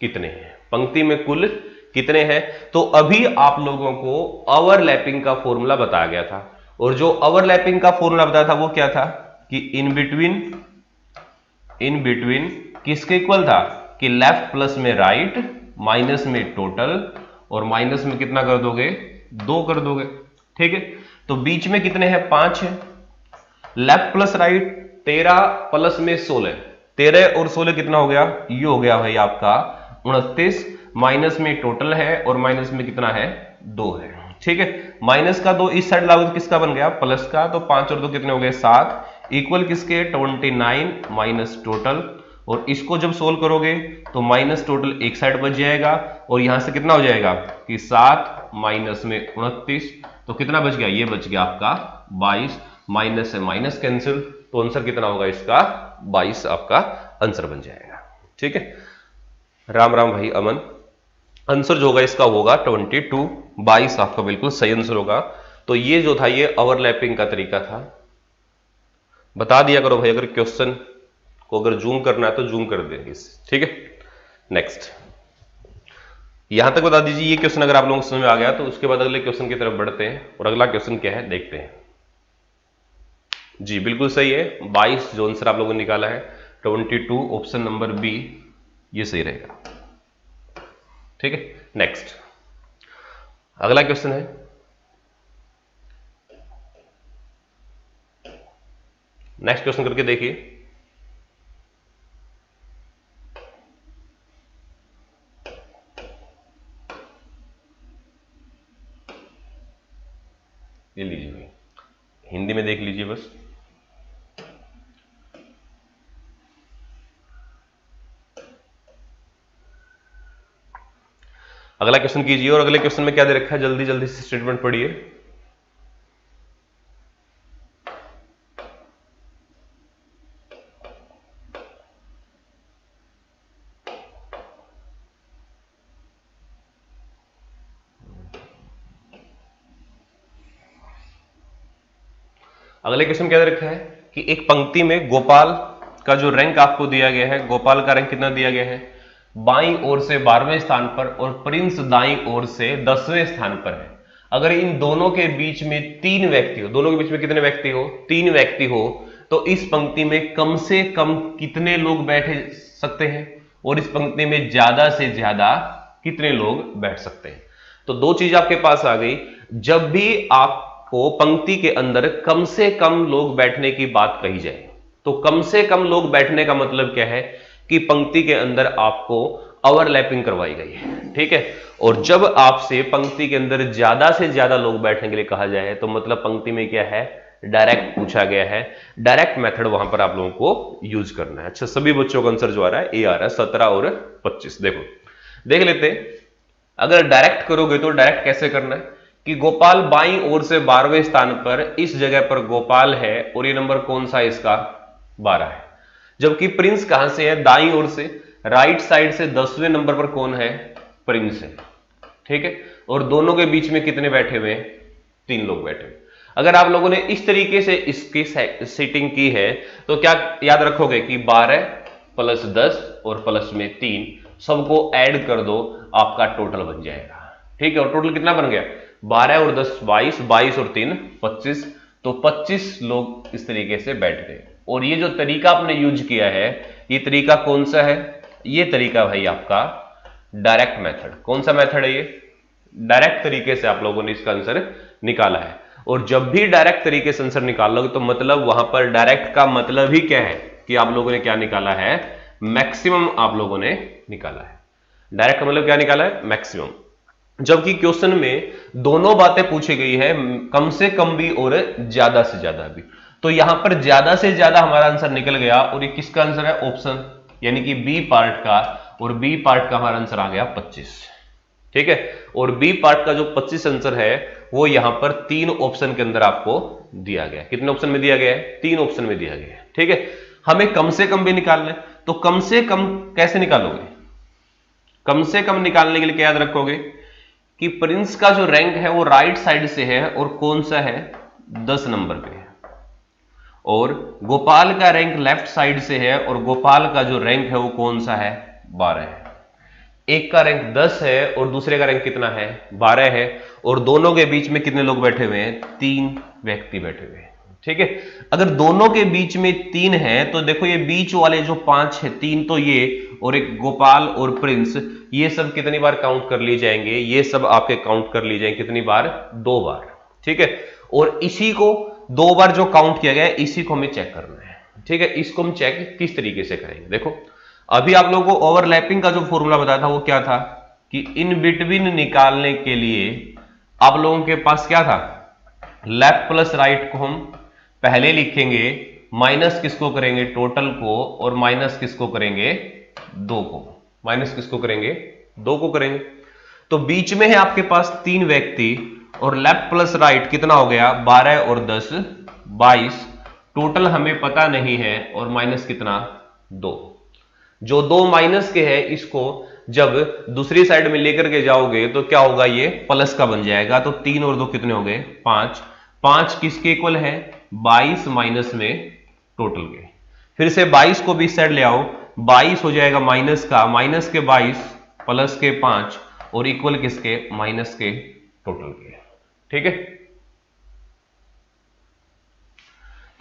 कितने हैं, पंक्ति में कुल कितने हैं। तो अभी आप लोगों को ओवरलैपिंग का फॉर्मूला बताया गया था, और जो ओवरलैपिंग का फॉर्मूला बताया था वो क्या था कि इन बिटवीन किसके इक्वल था कि लेफ्ट प्लस में राइट, माइनस में टोटल, और माइनस में कितना कर दोगे, 2 कर दोगे। ठीक है, तो बीच में कितने हैं, 5 है। लेफ्ट प्लस राइट 13 प्लस में 16, 13 और 16 कितना हो गया, ये हो गया भाई आपका 29, माइनस में टोटल है और माइनस में कितना है 2 है। ठीक है, माइनस का 2 इस साइड लागू तो किसका बन गया प्लस का, तो 5 और 2 कितने हो गए 7 इक्वल किसके 29 माइनस टोटल, और इसको जब सोल्व करोगे तो माइनस टोटल एक साइड बच जाएगा और यहां से कितना हो जाएगा कि 7 माइनस में 29, तो कितना बच गया ये बच गया आपका 22, माइनस से माइनस कैंसिल, तो आंसर कितना होगा इसका 22 आपका आंसर बन जाएगा। ठीक है, राम राम भाई अमन, आंसर जो होगा इसका होगा 22, 22 आपका बिल्कुल सही आंसर होगा। तो ये जो था ये ओवरलैपिंग का तरीका था, बता दिया करो भाई, अगर क्वेश्चन को अगर जूम करना है तो जूम कर देंगे। ठीक है, नेक्स्ट यहां तक बता दीजिए ये क्वेश्चन अगर आप लोगों को समझ में आ गया तो उसके बाद अगले क्वेश्चन की तरफ बढ़ते हैं, और अगला क्वेश्चन क्या है देखते हैं। जी बिल्कुल सही है, 22 जो आंसर आप लोगों ने निकाला है 22, ऑप्शन नंबर बी ये सही रहेगा। ठीक है, नेक्स्ट अगला क्वेश्चन है, नेक्स्ट क्वेश्चन करके देखिए। ये लीजिए भाई, हिंदी में देख लीजिए बस। अगला क्वेश्चन कीजिए, और अगले क्वेश्चन में क्या दे रखा है जल्दी जल्दी से स्टेटमेंट पढ़िए। अगले क्वेश्चन क्या दे रखा है कि एक पंक्ति में गोपाल का जो रैंक आपको दिया गया है, गोपाल का रैंक कितना दिया गया है, बाईं ओर से 12वें स्थान पर और प्रिंस दाईं ओर से 10वें स्थान पर है। अगर इन दोनों के बीच में 3 व्यक्ति हो, दोनों के बीच में कितने व्यक्ति हो 3 व्यक्ति हो, तो इस पंक्ति में कम से कम कितने लोग बैठ सकते हैं और इस पंक्ति में ज्यादा से ज्यादा कितने लोग बैठ सकते हैं। तो दो चीज आपके पास आ गई, जब भी आपको पंक्ति के अंदर कम से कम लोग बैठने की बात कही जाए तो कम से कम लोग बैठने का मतलब क्या है कि पंक्ति के अंदर आपको ओवरलैपिंग करवाई गई है। ठीक है, और जब आपसे पंक्ति के अंदर ज्यादा से ज्यादा लोग बैठने के लिए कहा जाए तो मतलब पंक्ति में क्या है डायरेक्ट पूछा गया है, डायरेक्ट मेथड वहां पर आप लोगों को यूज करना है। अच्छा, सभी बच्चों का आंसर जो आ रहा है ए आ रहा है 17 और 25। देखो देख लेते हैं, अगर डायरेक्ट करोगे तो डायरेक्ट कैसे करना है कि गोपाल बाईं ओर से 12वें स्थान पर, इस जगह पर गोपाल है और ये नंबर कौन सा है इसका 12 है, जबकि प्रिंस कहां से है दाईं ओर से, राइट साइड से 10वें नंबर पर कौन है प्रिंस है। ठीक है, और दोनों के बीच में कितने बैठे हुए हैं 3 लोग बैठे हुए। अगर आप लोगों ने इस तरीके से इसकी सेटिंग की है तो क्या याद रखोगे कि 12 प्लस 10 और प्लस में 3 सबको ऐड कर दो, आपका टोटल बन जाएगा। ठीक है, और टोटल कितना बन गया 12 और 10 22, 22 और 3 25, तो 25 लोग इस तरीके से बैठ गए। और ये जो तरीका आपने यूज किया है ये तरीका कौन सा है, ये तरीका भाई आपका डायरेक्ट मेथड। कौन सा मेथड है ये, डायरेक्ट तरीके से आप लोगों ने इसका आंसर निकाला है। और जब भी डायरेक्ट तरीके से आंसर निकालोगे तो मतलब वहां पर डायरेक्ट का मतलब ही क्या है कि आप लोगों ने क्या निकाला है मैक्सिमम आप लोगों ने निकाला है। डायरेक्ट का मतलब क्या निकाला है मैक्सिमम, जबकि क्वेश्चन में दोनों बातें पूछी गई है, कम से कम भी और ज्यादा से ज्यादा भी। तो यहां पर ज्यादा से ज्यादा हमारा आंसर निकल गया और ये किसका आंसर है ऑप्शन यानी कि बी पार्ट का, और बी पार्ट का हमारा आंसर आ गया 25। ठीक है, और बी पार्ट का जो 25 आंसर है वो यहां पर 3 ऑप्शन के अंदर आपको दिया गया। कितने ऑप्शन में दिया गया है 3 ऑप्शन में दिया गया है। ठीक है, हमें कम से कम भी निकालना है, तो कम से कम कैसे निकालोगे, कम से कम निकालने के लिए क्या याद रखोगे कि प्रिंस का जो रैंक है वो राइट साइड से है और कौन सा है 10 नंबर पे है, और गोपाल का रैंक लेफ्ट साइड से है और गोपाल का जो रैंक है वो कौन सा है 12 है। एक का रैंक 10 है और दूसरे का रैंक कितना है 12 है, और दोनों के बीच में कितने लोग बैठे हुए हैं 3 व्यक्ति बैठे हुए हैं। ठीक है, अगर दोनों के बीच में 3 है तो देखो ये बीच वाले जो 5 है 3 तो ये, और एक गोपाल और प्रिंस, ये सब कितनी बार काउंट कर लिए जाएंगे, ये सब आपके काउंट कर लिए जाएंगे कितनी बार 2 बार। ठीक है, और इसी को 2 बार जो काउंट किया गया है इसी को हमें चेक करना है। ठीक है, इसको हम चेक किस तरीके से करेंगे, देखो अभी आप लोगों को ओवरलैपिंग का जो फॉर्मूला बताया था वो क्या था कि इन बिटवीन निकालने के लिए आप लोगों के पास क्या था, लेफ्ट प्लस राइट को हम पहले लिखेंगे, माइनस किसको करेंगे, टोटल को, और माइनस किसको करेंगे, 2 को, माइनस किसको करेंगे, 2 को करेंगे। तो बीच में है आपके पास 3 व्यक्ति, और लेफ्ट प्लस राइट कितना हो गया, 12 और 10 22, टोटल हमें पता नहीं है, और माइनस कितना, 2। जो 2 माइनस के है इसको जब दूसरी साइड में लेकर के जाओगे तो क्या होगा, ये प्लस का बन जाएगा। तो 3 और 2 कितने हो गए, 5। 5 किसके इक्वल है, 22 माइनस में टोटल के। फिर से 22 को भी इस साइड ले आओ, 22 हो जाएगा माइनस का, माइनस के 22 प्लस के 5 और इक्वल किसके, माइनस के टोटल के। ठीक है,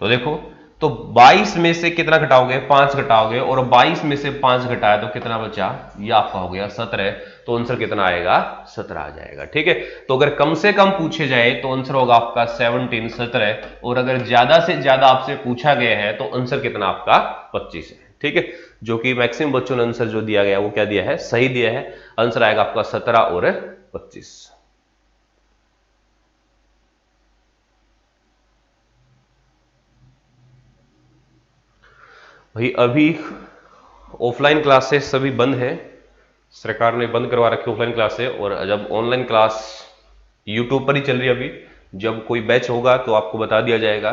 तो देखो, तो 22 में से कितना घटाओगे, 5 घटाओगे, और 22 में से 5 घटाया तो कितना बचा, ये आपका हो गया 17। तो आंसर कितना आएगा, 17 आ जाएगा। ठीक है, तो अगर कम से कम पूछे जाए तो आंसर होगा आपका 17 17, और अगर ज्यादा से ज्यादा आपसे पूछा गया है तो आंसर कितना आपका 25 है। ठीक है, जो कि मैक्सिमम बच्चों ने आंसर जो दिया गया वो क्या दिया है, सही दिया है। आंसर आएगा आपका 17 और 25। भाई अभी ऑफलाइन क्लासेस सभी बंद है, सरकार ने बंद करवा रखी ऑफलाइन क्लासेस, और जब ऑनलाइन क्लास यूट्यूब पर ही चल रही है अभी, जब कोई बैच होगा तो आपको बता दिया जाएगा।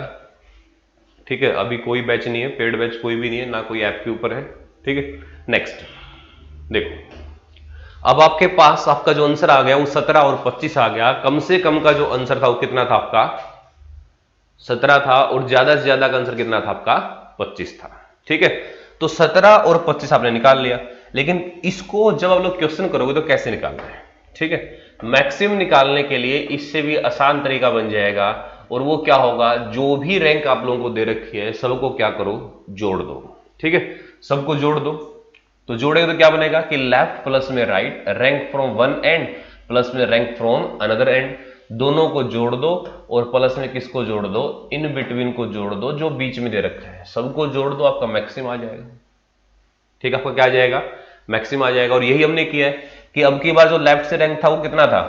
ठीक है, अभी कोई बैच नहीं है, पेड बैच कोई भी नहीं है, ना कोई ऐप के ऊपर है। ठीक है, नेक्स्ट देखो, अब आपके पास आपका जो आंसर आ गया वो 17 और 25 आ गया। कम से कम का जो आंसर था वो कितना था आपका, 17 था, और ज्यादा से ज्यादा का आंसर कितना था आपका, 25 था। ठीक है, तो 17 और 25 आपने निकाल लिया, लेकिन इसको जब आप लोग क्वेश्चन करोगे तो कैसे निकालना है। ठीक है, मैक्सिमम निकालने के लिए इससे भी आसान तरीका बन जाएगा, और वो क्या होगा, जो भी रैंक आप लोगों को दे रखी है सबको क्या करो, जोड़ दो। ठीक है, सबको जोड़ दो, तो जोड़ेगा तो क्या बनेगा कि लेफ्ट प्लस में right, rank from one and plus में रैंक फ्रॉम अनदर एंड, दोनों को जोड़ दो, और प्लस में किसको जोड़ दो, इन बिटवीन को जोड़ दो जो बीच में दे रखा है, सबको जोड़ दो, आपका मैक्सिमम आ जाएगा। ठीक है, आपका क्या आ जाएगा, मैक्सिमम आ जाएगा। और यही हमने किया है कि अब की बार जो लेफ्ट से रैंक था वो कितना था,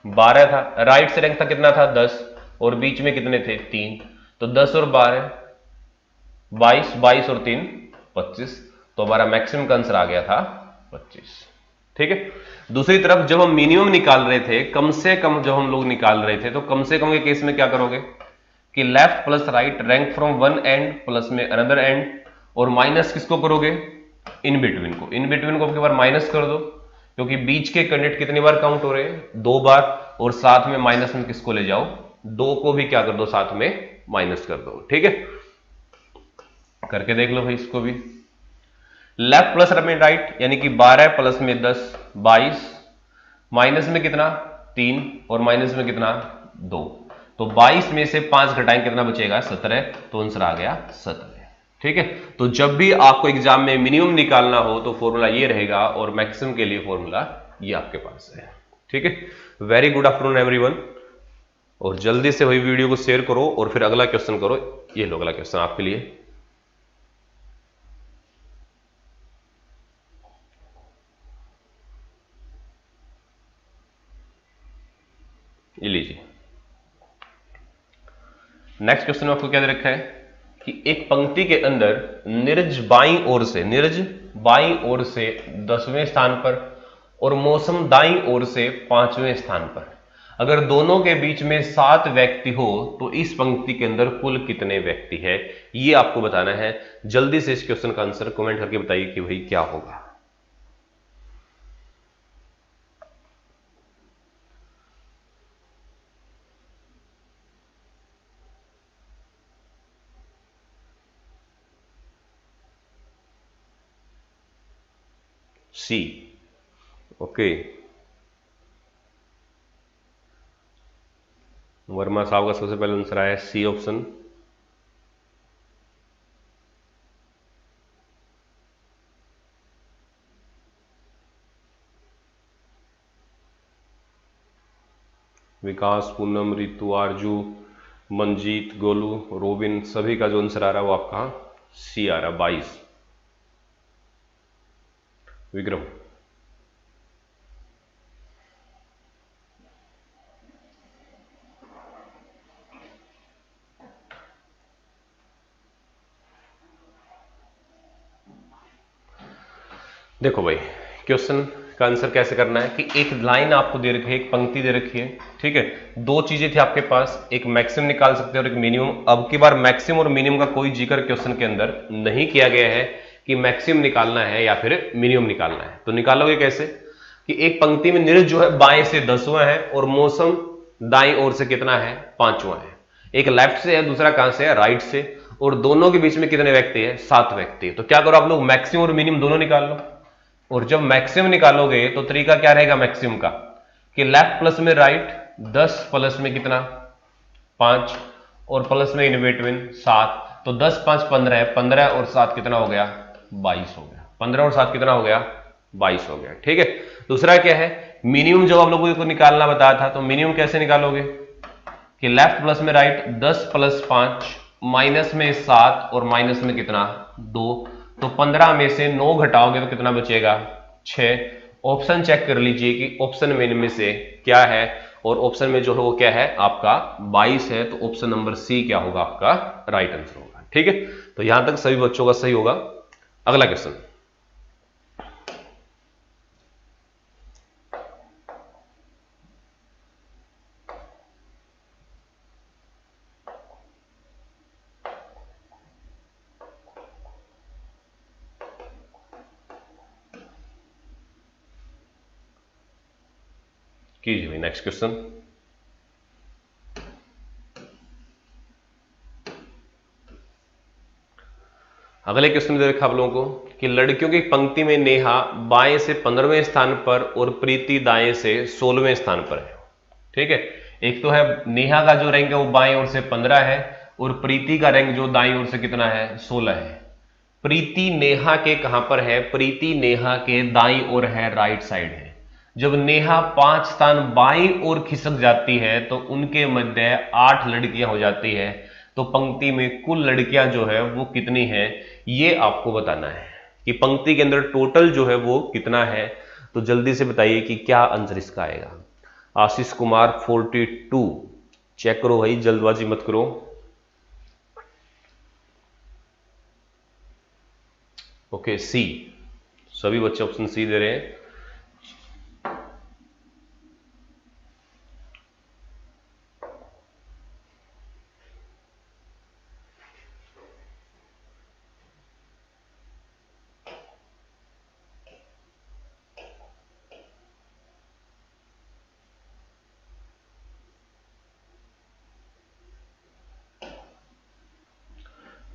12 था, राइट से रैंक था कितना था, 10, और बीच में कितने थे, 3। तो 10 और 12 22, 22 और 3 25, तो हमारा मैक्सिमम का आंसर आ गया था 25। ठीक है, दूसरी तरफ जब हम मिनिमम निकाल रहे थे, कम से कम जब हम लोग निकाल रहे थे, तो कम से कम के केस में क्या करोगे कि left plus right, rank from one and plus में अनदर एंड, और माइनस किसको करोगे, इन बिटवीन को। इन बिटवीन को आपके बार माइनस कर दो, क्योंकि बीच के कैंडिडेट कितनी बार काउंट हो रहे हैं, 2 बार, और साथ में माइनस में किसको ले जाओ, 2 को भी क्या कर दो, साथ में माइनस कर दो। ठीक है, करके देख लो भाई इसको भी। लेफ्ट प्लस में राइट, यानी कि 12 प्लस में 10 22, माइनस में कितना 3, और माइनस में कितना 2, तो 22 में से 5 घटाएं कितना बचेगा, 17, तो आंसर आ गया 17। ठीक है, तो जब भी आपको एग्जाम में मिनिमम निकालना हो तो फॉर्मूला ये रहेगा, और मैक्सिमम के लिए फॉर्मूला ये आपके पास है। ठीक है, वेरी गुड आफ्टरनून एवरीवन, और जल्दी से वही वीडियो को शेयर करो, और फिर अगला क्वेश्चन करो। ये लो अगला क्वेश्चन आपके लिए, ये लीजिए। नेक्स्ट क्वेश्चन में आपको क्या दे रखा है कि एक पंक्ति के अंदर नीरज बाईं ओर से, नीरज बाईं ओर से 10वें स्थान पर, और मौसम दाईं ओर से 5वें स्थान पर। अगर दोनों के बीच में 7 व्यक्ति हो तो इस पंक्ति के अंदर कुल कितने व्यक्ति है, ये आपको बताना है। जल्दी से इस क्वेश्चन का आंसर कमेंट करके बताइए कि भाई क्या होगा। सी, ओके, वर्मा साहब का सबसे पहले आंसर आया सी ऑप्शन। विकास, पूनम, रितु, आरजू, मंजीत, गोलू, रोबिन, सभी का जो आंसर आ रहा है वो आपका सी आ रहा है, 22। विक्रम, देखो भाई, क्वेश्चन का आंसर कैसे करना है कि एक लाइन आपको दे रखी है, एक पंक्ति दे रखी है, ठीक है। दो चीजें थी आपके पास, एक मैक्सिमम निकाल सकते हैं और एक मिनिमम। अब की बार मैक्सिमम और मिनिमम का कोई जिक्र क्वेश्चन के अंदर नहीं किया गया है कि मैक्सिमम निकालना है या फिर मिनिमम निकालना है। तो निकालोगे कैसे कि एक पंक्ति में निर जो है बाएं से 10वां है और मौसम दाईं ओर से कितना है, 5वां है। एक लेफ्ट से है, दूसरा कहां से है, राइट से, और दोनों के बीच में कितने व्यक्ति है, 7 व्यक्ति। तो क्या करो आप लोग, मैक्सिमम और मिनिमम दोनों निकाल लो। और जब मैक्सिमम निकालोगे तो तरीका क्या रहेगा मैक्सिमम का कि लेफ्ट प्लस में राइट, 10 प्लस में कितना 5 और प्लस में इन बिटवीन 7। तो 10 5 15 है, 15 और 7 कितना हो गया, 22 हो गया। 15 और 7 कितना हो गया, 22 हो गया, ठीक है। दूसरा क्या है, मिनिमम जब आप लोगों को निकालना बताया था, तो मिनिमम कैसे निकालोगे कि लेफ्ट प्लस में राइट, 10 प्लस 5 माइनस में 7 और माइनस में कितना 2। तो 15 में से 9 घटाओगे तो कितना बचेगा, 6। ऑप्शन चेक कर लीजिए कि ऑप्शन में इनमें से क्या है, और ऑप्शन में जो है वो क्या है आपका 22 है। तो ऑप्शन नंबर सी क्या होगा आपका राइट आंसर होगा, ठीक है। तो यहां तक सभी बच्चों का सही होगा। अगला क्वेश्चन, कीजिए भाई नेक्स्ट क्वेश्चन। अगले क्वेश्चन में दे रखा आप लोगों को कि लड़कियों की पंक्ति में नेहा बाएं से 15वें स्थान पर और प्रीति दाएं से 16वें स्थान पर है, ठीक है। एक तो है नेहा का जो रैंक है वो बाएं ओर से 15 है और प्रीति का रैंक जो दाईं ओर से कितना है, 16 है। प्रीति नेहा के कहां पर है, प्रीति नेहा के दाईं ओर है, राइट साइड है। जब नेहा 5 स्थान बाईं ओर खिसक जाती है तो उनके मध्य 8 लड़कियां हो जाती है। तो पंक्ति में कुल लड़कियां जो है वो कितनी है, ये आपको बताना है कि पंक्ति के अंदर टोटल जो है वो कितना है। तो जल्दी से बताइए कि क्या आंसर इसका आएगा। आशीष कुमार 42, चेक करो भाई, जल्दबाजी मत करो। ओके, सी, सभी बच्चे ऑप्शन सी दे रहे हैं।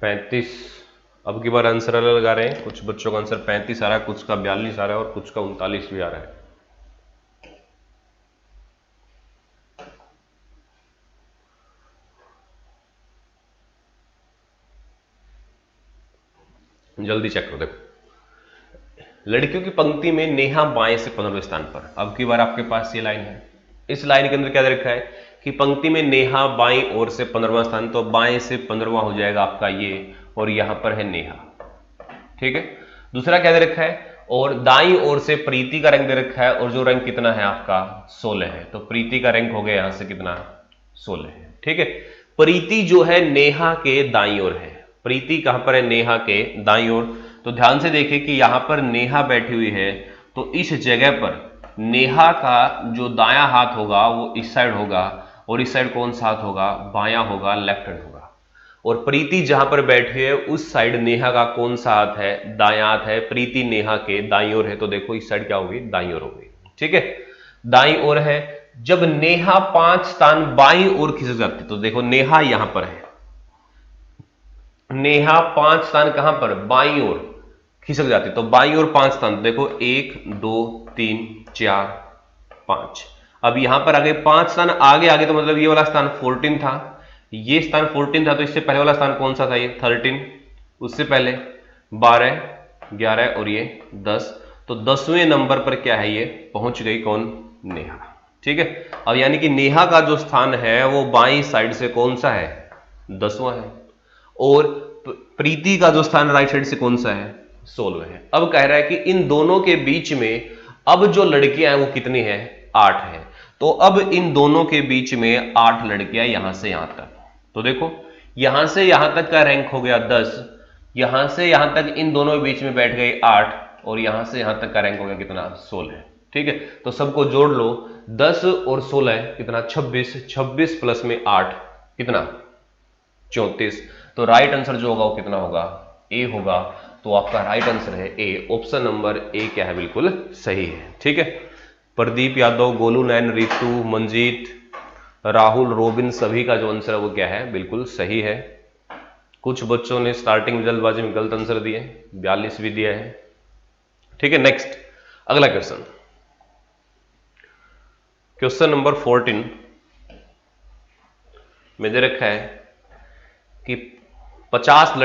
पैंतीस, अब की बार आंसर अलग लगा रहे हैं। कुछ बच्चों का आंसर 35 आ रहा है, कुछ का 42 आ रहा है और कुछ का 39 भी आ रहा है। जल्दी चेक करो। देखो, लड़कियों की पंक्ति में नेहा बाएं से 15वें स्थान पर। अब की बार आपके पास ये लाइन है, इस लाइन के अंदर क्या दे रखा है कि पंक्ति में नेहा बाईं ओर से 15वां स्थान, तो बाएं से 15वां हो जाएगा आपका ये, और यहां पर है नेहा, ठीक है। दूसरा क्या दे रखा है, और दाईं ओर से प्रीति का रैंक दे रखा है, और जो रैंक कितना है आपका 16 है। तो प्रीति का रैंक हो गया यहां से कितना 16 है, ठीक है। प्रीति जो है नेहा के दाईं ओर है, प्रीति कहां पर है, नेहा के दाईं ओर। तो ध्यान से देखिए कि यहां पर नेहा बैठी हुई है, तो इस जगह पर नेहा का जो दायां हाथ होगा वो इस साइड होगा, और इस साइड कौन सा हाथ होगा, बायां होगा, लेफ्ट हैंड होगा। और प्रीति जहां पर बैठी है उस साइड नेहा का कौन सा हाथ है, दायां हाथ है। प्रीति नेहा के दाईं ओर है, तो देखो इस साइड क्या होगी, दाईं ओर होगी, ठीक है, दाईं ओर है। जब नेहा 5 स्थान बाईं ओर खिसक जाती, तो देखो नेहा यहां पर है, नेहा 5 स्थान कहां पर, बाईं ओर खिसक जाती, तो बाईं ओर 5 स्थान, देखो 1 2 3 4 5। अब यहां पर आगे 5 स्थान आगे आगे, तो मतलब ये वाला स्थान 14 था, ये स्थान 14 था, तो इससे पहले वाला स्थान कौन सा था, ये 13, उससे पहले 12 11 और ये 10। तो 10वें नंबर पर क्या है, ये पहुंच गई कौन, नेहा, ठीक है। अब यानी कि नेहा का जो स्थान है वो बाईं साइड से कौन सा है, 10वां है, और प्रीति का जो स्थान राइट साइड से कौन सा है, 16 है। अब कह रहा है कि इन दोनों के बीच में अब जो लड़कियां हैं वो कितनी है, 8 है। तो अब इन दोनों के बीच में 8 लड़कियां यहां से यहां तक। तो देखो यहां से यहां तक का रैंक हो गया 10, यहां से यहां तक इन दोनों के बीच में बैठ गई 8, और यहां से यहां तक का रैंक हो गया कितना 16। ठीक है, तो सबको जोड़ लो, 10 और 16 कितना 26, 26 प्लस में 8 कितना 34। तो राइट आंसर जो होगा वो कितना होगा, ए होगा। तो आपका राइट आंसर है ए, ऑप्शन नंबर ए क्या है, बिल्कुल सही है। ठीक है, प्रदीप यादव, गोलू नैन, रितु, मंजीत, राहुल, रोबिन, सभी का जो आंसर है वो क्या है, बिल्कुल सही है। कुछ बच्चों ने स्टार्टिंग में जल्दबाजी में गलत आंसर दिए, 42 भी दिया है। ठीक है, नेक्स्ट अगला क्वेश्चन, क्वेश्चन नंबर 14 में दे रखा है कि 50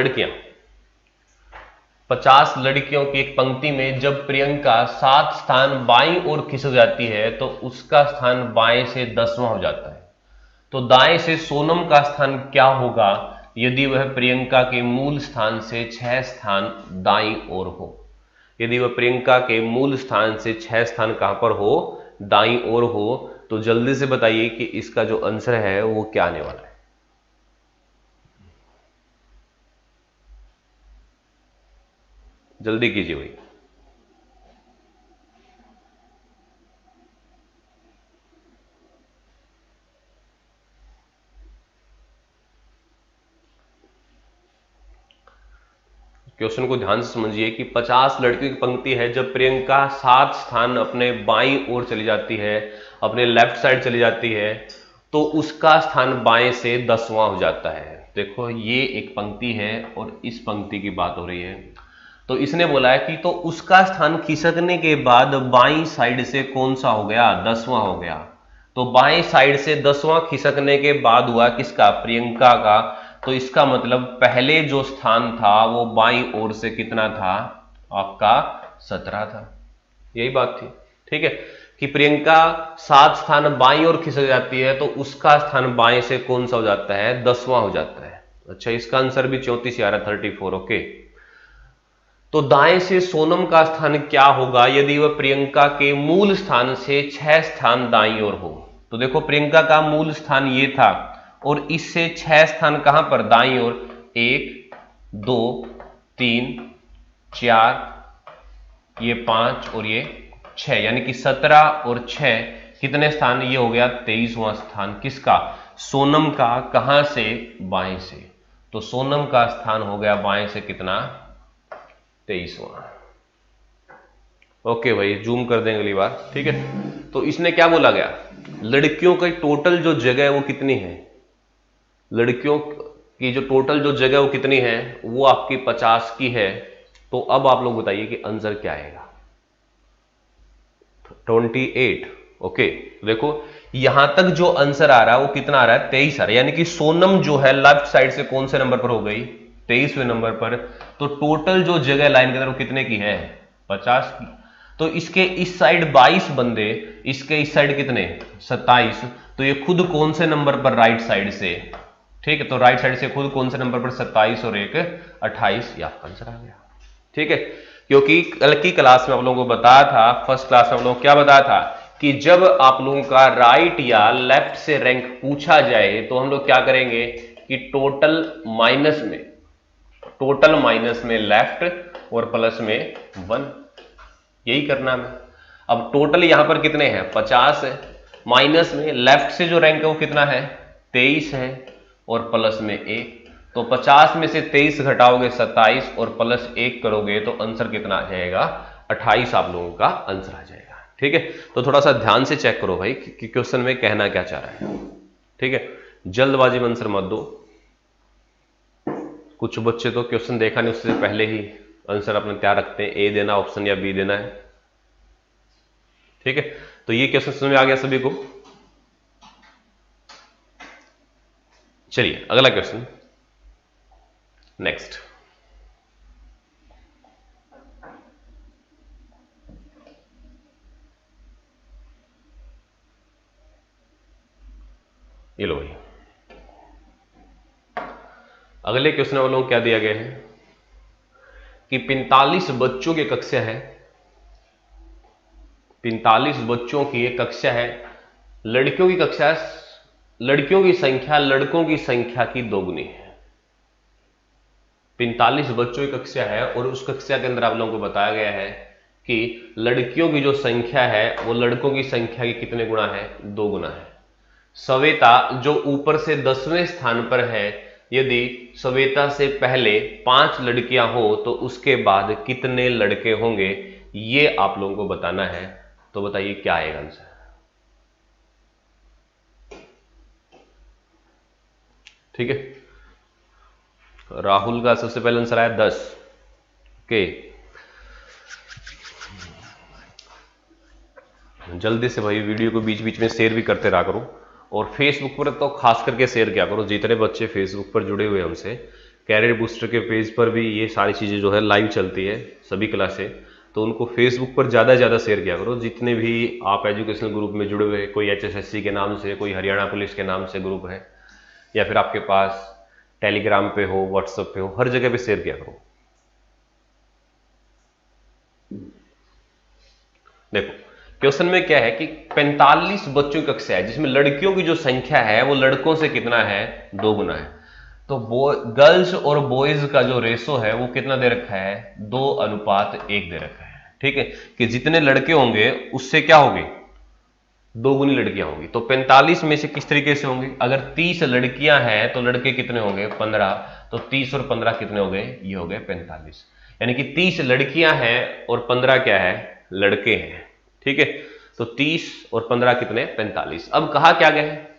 लड़कियों की एक पंक्ति में जब प्रियंका 7 स्थान बाईं ओर खिसक जाती है तो उसका स्थान बाएं से 10वां हो जाता है। तो दाएं से सोनम का स्थान क्या होगा यदि वह प्रियंका के मूल स्थान से 6 स्थान दाईं ओर हो। यदि वह प्रियंका के मूल स्थान से 6 स्थान कहां पर हो, दाईं ओर हो। तो जल्दी से बताइए कि इसका जो आंसर है वो क्या आने वाला है। जल्दी कीजिए भाई। क्वेश्चन को ध्यान से समझिए कि 50 लड़कियों की पंक्ति है, जब प्रियंका 7 स्थान अपने बाईं ओर चली जाती है, अपने लेफ्ट साइड चली जाती है, तो उसका स्थान बाएं से 10वां हो जाता है। देखो ये एक पंक्ति है और इस पंक्ति की बात हो रही है। तो इसने बोला है कि तो उसका स्थान खिसकने के बाद बाईं साइड से कौन सा हो गया, 10वां हो गया। तो बाएं साइड से 10वां खिसकने के बाद हुआ किसका, प्रियंका का। तो इसका मतलब पहले जो स्थान था वो बाईं ओर से कितना था, आपका 17 था। यही बात थी। ठीक है, कि प्रियंका 7 स्थान बाईं ओर खिसक जाती है तो उसका स्थान बाएं से कौन सा हो जाता है, 10वां हो जाता है। अच्छा, इसका आंसर भी 34 आ रहा है, 34। ओके, तो दाएं से सोनम का स्थान क्या होगा यदि वह प्रियंका के मूल स्थान से 6 स्थान दाईं ओर हो। तो देखो प्रियंका का मूल स्थान ये था और इससे 6 स्थान कहां पर, दाईं ओर। 1 2 3 4, ये 5 और ये 6, यानी कि 17 और 6 कितने स्थान, ये हो गया 23वां स्थान किसका, सोनम का। कहां से, बाएं से। तो सोनम का स्थान हो गया बाएं से कितना, 23वां। ओके भाई, जूम कर देंगे अगली बार। ठीक है, तो इसने क्या बोला गया, लड़कियों की टोटल जो जगह है वो कितनी है, लड़कियों की जो टोटल जो जगह वो कितनी है, वो आपकी 50 की है। तो अब आप लोग बताइए कि आंसर क्या आएगा, 28। ओके, देखो यहां तक जो आंसर आ रहा है वो कितना आ रहा है, 23 आ रहा है। यानी कि सोनम जो है लेफ्ट साइड से कौन से नंबर पर हो गई, 23वें नंबर पर। तो टोटल जो जगह लाइन के अंदर वो कितने की है, 50 की। तो इसके इस साइड 22 बंदे, इसके इस साइड कितने, 27। तो ये खुद कौन से नंबर पर, राइट साइड से। ठीक है, तो राइट साइड से खुद कौन से नंबर पर, 27 और एक 28। ये आपका आंसर आ गया। ठीक है, क्योंकि कल की क्लास में आप लोगों को बताया था, फर्स्ट क्लास में आप लोगों को क्या बताया था कि जब आप लोगों का राइट या लेफ्ट से रैंक पूछा जाए तो हम लोग क्या करेंगे कि टोटल माइनस में लेफ्ट और प्लस में 1, यही करना है। अब टोटल यहां पर कितने हैं, 50 है, माइनस में लेफ्ट से जो रैंक है वो कितना है, 23 है, और प्लस में 1। तो 50 में से 23 घटाओगे 27 और प्लस 1 करोगे तो आंसर कितना आ जाएगा, 28 आप लोगों का आंसर आ जाएगा। ठीक है, तो थोड़ा सा ध्यान से चेक करो भाई कि क्वेश्चन में कहना क्या चाह रहा है। ठीक है, जल्दबाजी में आंसर मत दो। कुछ बच्चे तो क्वेश्चन देखा नहीं उससे पहले ही आंसर अपने तैयार रखते हैं, ए देना ऑप्शन या बी देना है। ठीक है, तो ये क्वेश्चन समझ में आ गया सभी को। चलिए अगला क्वेश्चन, नेक्स्ट। ये लो भाई, अगले क्वेश्चन वालों को क्या दिया गया है कि 45 बच्चों की कक्षा है, 45 बच्चों की एक कक्षा है, लड़कियों की कक्षा, लड़कियों की संख्या लड़कों की संख्या की दोगुनी है। 45 बच्चों की कक्षा है और उस कक्षा के अंदर आप लोगों को बताया गया है कि लड़कियों की जो संख्या है वो लड़कों की संख्या के कितने गुना है? 2 गुना है। सवेता जो ऊपर से 10वें स्थान पर है, यदि सवेता से पहले 5 लड़कियां हो तो उसके बाद कितने लड़के होंगे, ये आप लोगों को बताना है। तो बताइए क्या आएगा आंसर? ठीक है, राहुल का सबसे पहले आंसर आया 10 के। जल्दी से भाई वीडियो को बीच बीच में शेयर भी करते रहा करो, और फेसबुक पर तो खास करके शेयर किया करो। जितने बच्चे फेसबुक पर जुड़े हुए हमसे, कैरियर बूस्टर के पेज पर भी ये सारी चीज़ें जो है लाइव चलती है सभी क्लासें, तो उनको फेसबुक पर ज़्यादा से ज़्यादा शेयर किया करो। जितने भी आप एजुकेशनल ग्रुप में जुड़े हुए, कोई HSSC के नाम से, कोई हरियाणा पुलिस के नाम से ग्रुप है, या फिर आपके पास टेलीग्राम पे हो, व्हाट्सएप पे हो, हर जगह पे शेयर किया करो। देखो क्वेश्चन में क्या है कि 45 बच्चों की कक्षा है जिसमें लड़कियों की जो संख्या है वो लड़कों से कितना है? 2 गुना है। तो गर्ल्स और बॉयज का जो रेशो है वो कितना दे रखा है? 2:1 दे रखा है। ठीक है, कि जितने लड़के होंगे उससे क्या होंगे? 2 गुनी लड़कियां होंगी। तो 45 में से किस तरीके से होंगे? अगर 30 लड़कियां हैं तो लड़के कितने होंगे? 15। तो 30 और 15 कितने हो गए? ये हो गए 45। यानी कि 30 लड़कियां हैं और 15 क्या है? लड़के हैं। ठीक है, तो 30 और 15 कितने? 45। अब कहा क्या गया है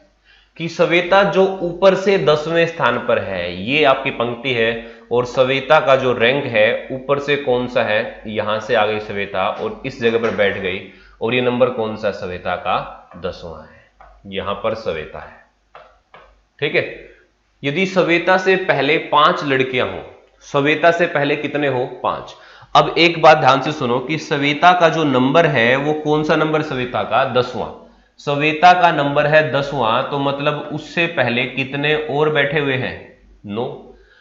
कि सवेता जो ऊपर से 10वें स्थान पर है, ये आपकी पंक्ति है, और सवेता का जो रैंक है ऊपर से कौन सा है? यहां से आ गई सवेता और इस जगह पर बैठ गई, और ये नंबर कौन सा? सवेता का 10वां है। यहां पर सवेता है। ठीक है, यदि सवेता से पहले 5 लड़कियां हो, सवेता से पहले कितने हो? 5। अब एक बात ध्यान से सुनो कि सवेता का जो नंबर है वो कौन सा नंबर? सवेता का 10वां। सवेता का नंबर है 10वां, तो मतलब उससे पहले कितने और बैठे हुए हैं? 9।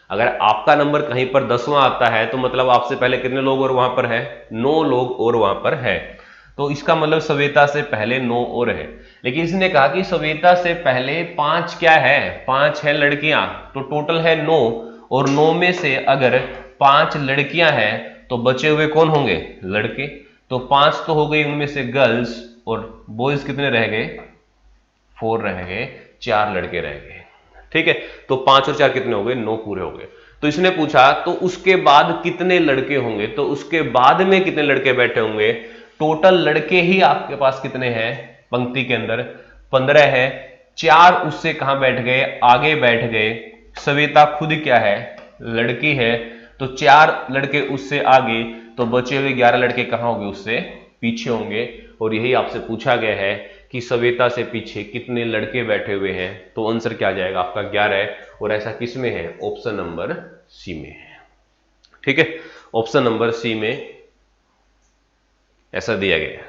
अगर आपका नंबर कहीं पर 10वां आता है तो मतलब आपसे पहले कितने लोग और वहां पर है? 9 लोग और वहां पर है। तो इसका मतलब सवेता से पहले 9 और है। लेकिन इसने कहा कि सवेता से पहले 5 क्या है? 5 है लड़कियां, तो टोटल है 9, और 9 में से अगर 5 लड़कियां हैं तो बचे हुए कौन होंगे? लड़के। तो 5 तो हो गई उनमें से गर्ल्स, और बॉयज कितने रह गए? 4 रह गए, 4 लड़के रह गए। ठीक है, तो 5 और 4 कितने हो गए? 9 पूरे हो गए। तो इसने पूछा तो उसके बाद कितने लड़के होंगे? तो उसके बाद में कितने लड़के बैठे होंगे? टोटल लड़के ही आपके पास कितने हैं पंक्ति के अंदर? 15 है। 4 उससे कहां बैठ गए? आगे बैठ गए। सवेता खुद क्या है? लड़की है, तो 4 लड़के उससे आगे, तो बचे हुए 11 लड़के कहां होंगे? उससे पीछे होंगे। और यही आपसे पूछा गया है कि सवेता से पीछे कितने लड़के बैठे हुए हैं। तो आंसर क्या आ जाएगा? आपका 11 है। और ऐसा किस में है? ऑप्शन नंबर सी में है। ठीक है, ऑप्शन नंबर सी में ऐसा दिया गया है।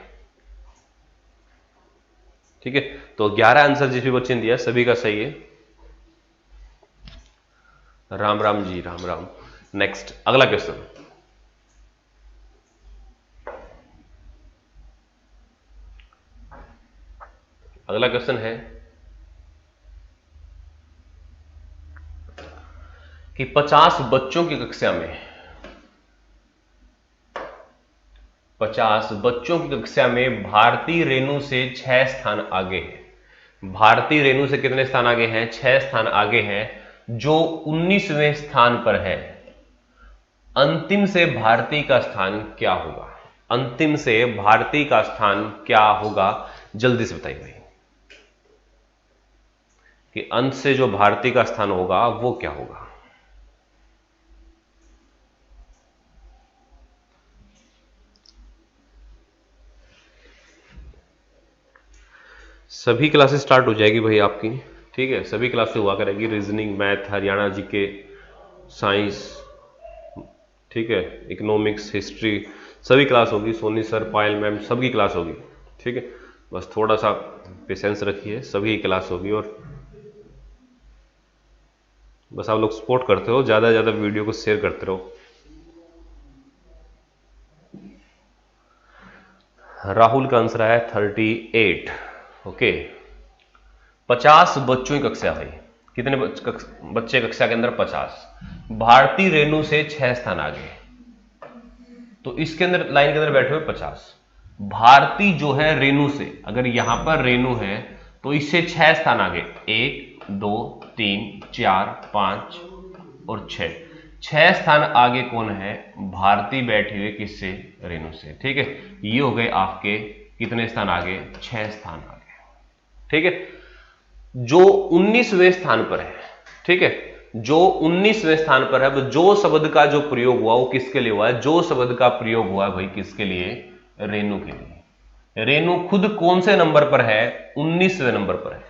ठीक है, तो 11 आंसर जिस भी बच्चे ने दिया सभी का सही है। राम राम जी, राम राम। नेक्स्ट अगला क्वेश्चन। अगला क्वेश्चन है कि 50 बच्चों की कक्षा में, 50 बच्चों की कक्षा में भारती रेणु से 6 स्थान आगे है। भारती रेणु से कितने स्थान आगे हैं? 6 स्थान आगे हैं, जो 19वें स्थान पर है। अंतिम से भारती का स्थान क्या होगा? अंतिम से भारती का स्थान क्या होगा? जल्दी से बताइए भाई कि अंत से जो भारती का स्थान होगा वो क्या होगा? सभी क्लासेस स्टार्ट हो जाएगी भाई आपकी। ठीक है, सभी क्लासेस हुआ करेगी, reasoning, math, Haryana GK, science, ठीक है, इकोनॉमिक्स, हिस्ट्री, सभी क्लास होगी। सोनी सर, पायल मैम, सबकी क्लास होगी। ठीक है, बस थोड़ा सा पेशेंस रखिए, सभी क्लास होगी। और बस आप लोग सपोर्ट करते हो, ज़्यादा से ज़्यादा वीडियो को शेयर करते रहो। राहुल का आंसर है 38। ओके, 50 बच्चों की कक्षा भाई। कितने बच्चे कक्षा के अंदर? 50। भारती रेणु से 6 स्थान आगे। तो इसके अंदर लाइन के अंदर बैठे हुए 50। भारती जो है रेणु से, अगर यहां पर रेणु है तो इससे 6 स्थान आगे, 1 2 3 4 5 और 6 स्थान आगे कौन है? भारती बैठी हुई किससे? रेणु से। ठीक है, ये हो गए आपके कितने स्थान आगे? 6 स्थान आगे। ठीक है, जो 19वें स्थान पर है, ठीक है, जो 19वें स्थान पर है, वो जो शब्द का जो प्रयोग हुआ वो किसके लिए हुआ है? जो शब्द का प्रयोग हुआ है भाई किसके लिए? रेणु के लिए। रेणु खुद कौन से नंबर पर है? 19वें नंबर पर है।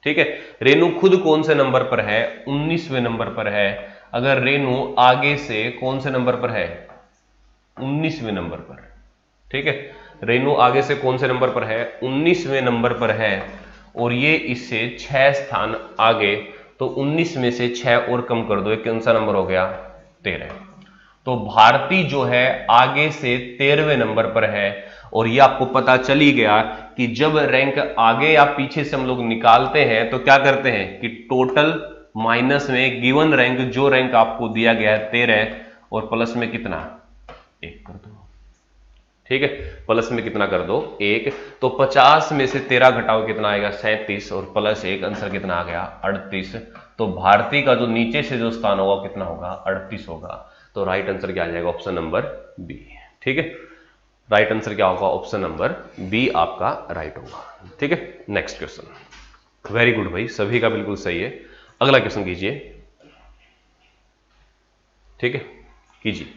ठीक है, रेणु खुद कौन से नंबर पर है? 19वें नंबर पर है। अगर रेणु आगे से कौन से नंबर पर है? 19वें नंबर पर है। ठीक है, रेणु आगे से कौन से नंबर पर है? 19वें नंबर पर है, और ये इससे 6 स्थान आगे, तो 19 में से 6 और कम कर दो, ये कौन सा नंबर हो गया? 13। तो भारती जो है आगे से 13वें नंबर पर है, और ये आपको पता चल ही गया कि जब रैंक आगे या पीछे से हम लोग निकालते हैं तो क्या करते हैं कि टोटल माइनस में गिवन रैंक, जो रैंक आपको दिया गया है 13, और प्लस में कितना? 1 कर दो। ठीक है, प्लस में कितना कर दो? 1। तो 50 में से 13 घटाओ कितना आएगा? 37, और प्लस 1, आंसर कितना आ गया? 38। तो भारती का जो नीचे से जो स्थान होगा कितना होगा? 38 होगा। तो राइट आंसर क्या आ जाएगा? Option number B. ठीक है, राइट आंसर क्या होगा? ऑप्शन नंबर बी आपका राइट होगा। ठीक है, नेक्स्ट क्वेश्चन। वेरी गुड भाई, सभी का बिल्कुल सही है। अगला क्वेश्चन कीजिए। ठीक है, कीजिए।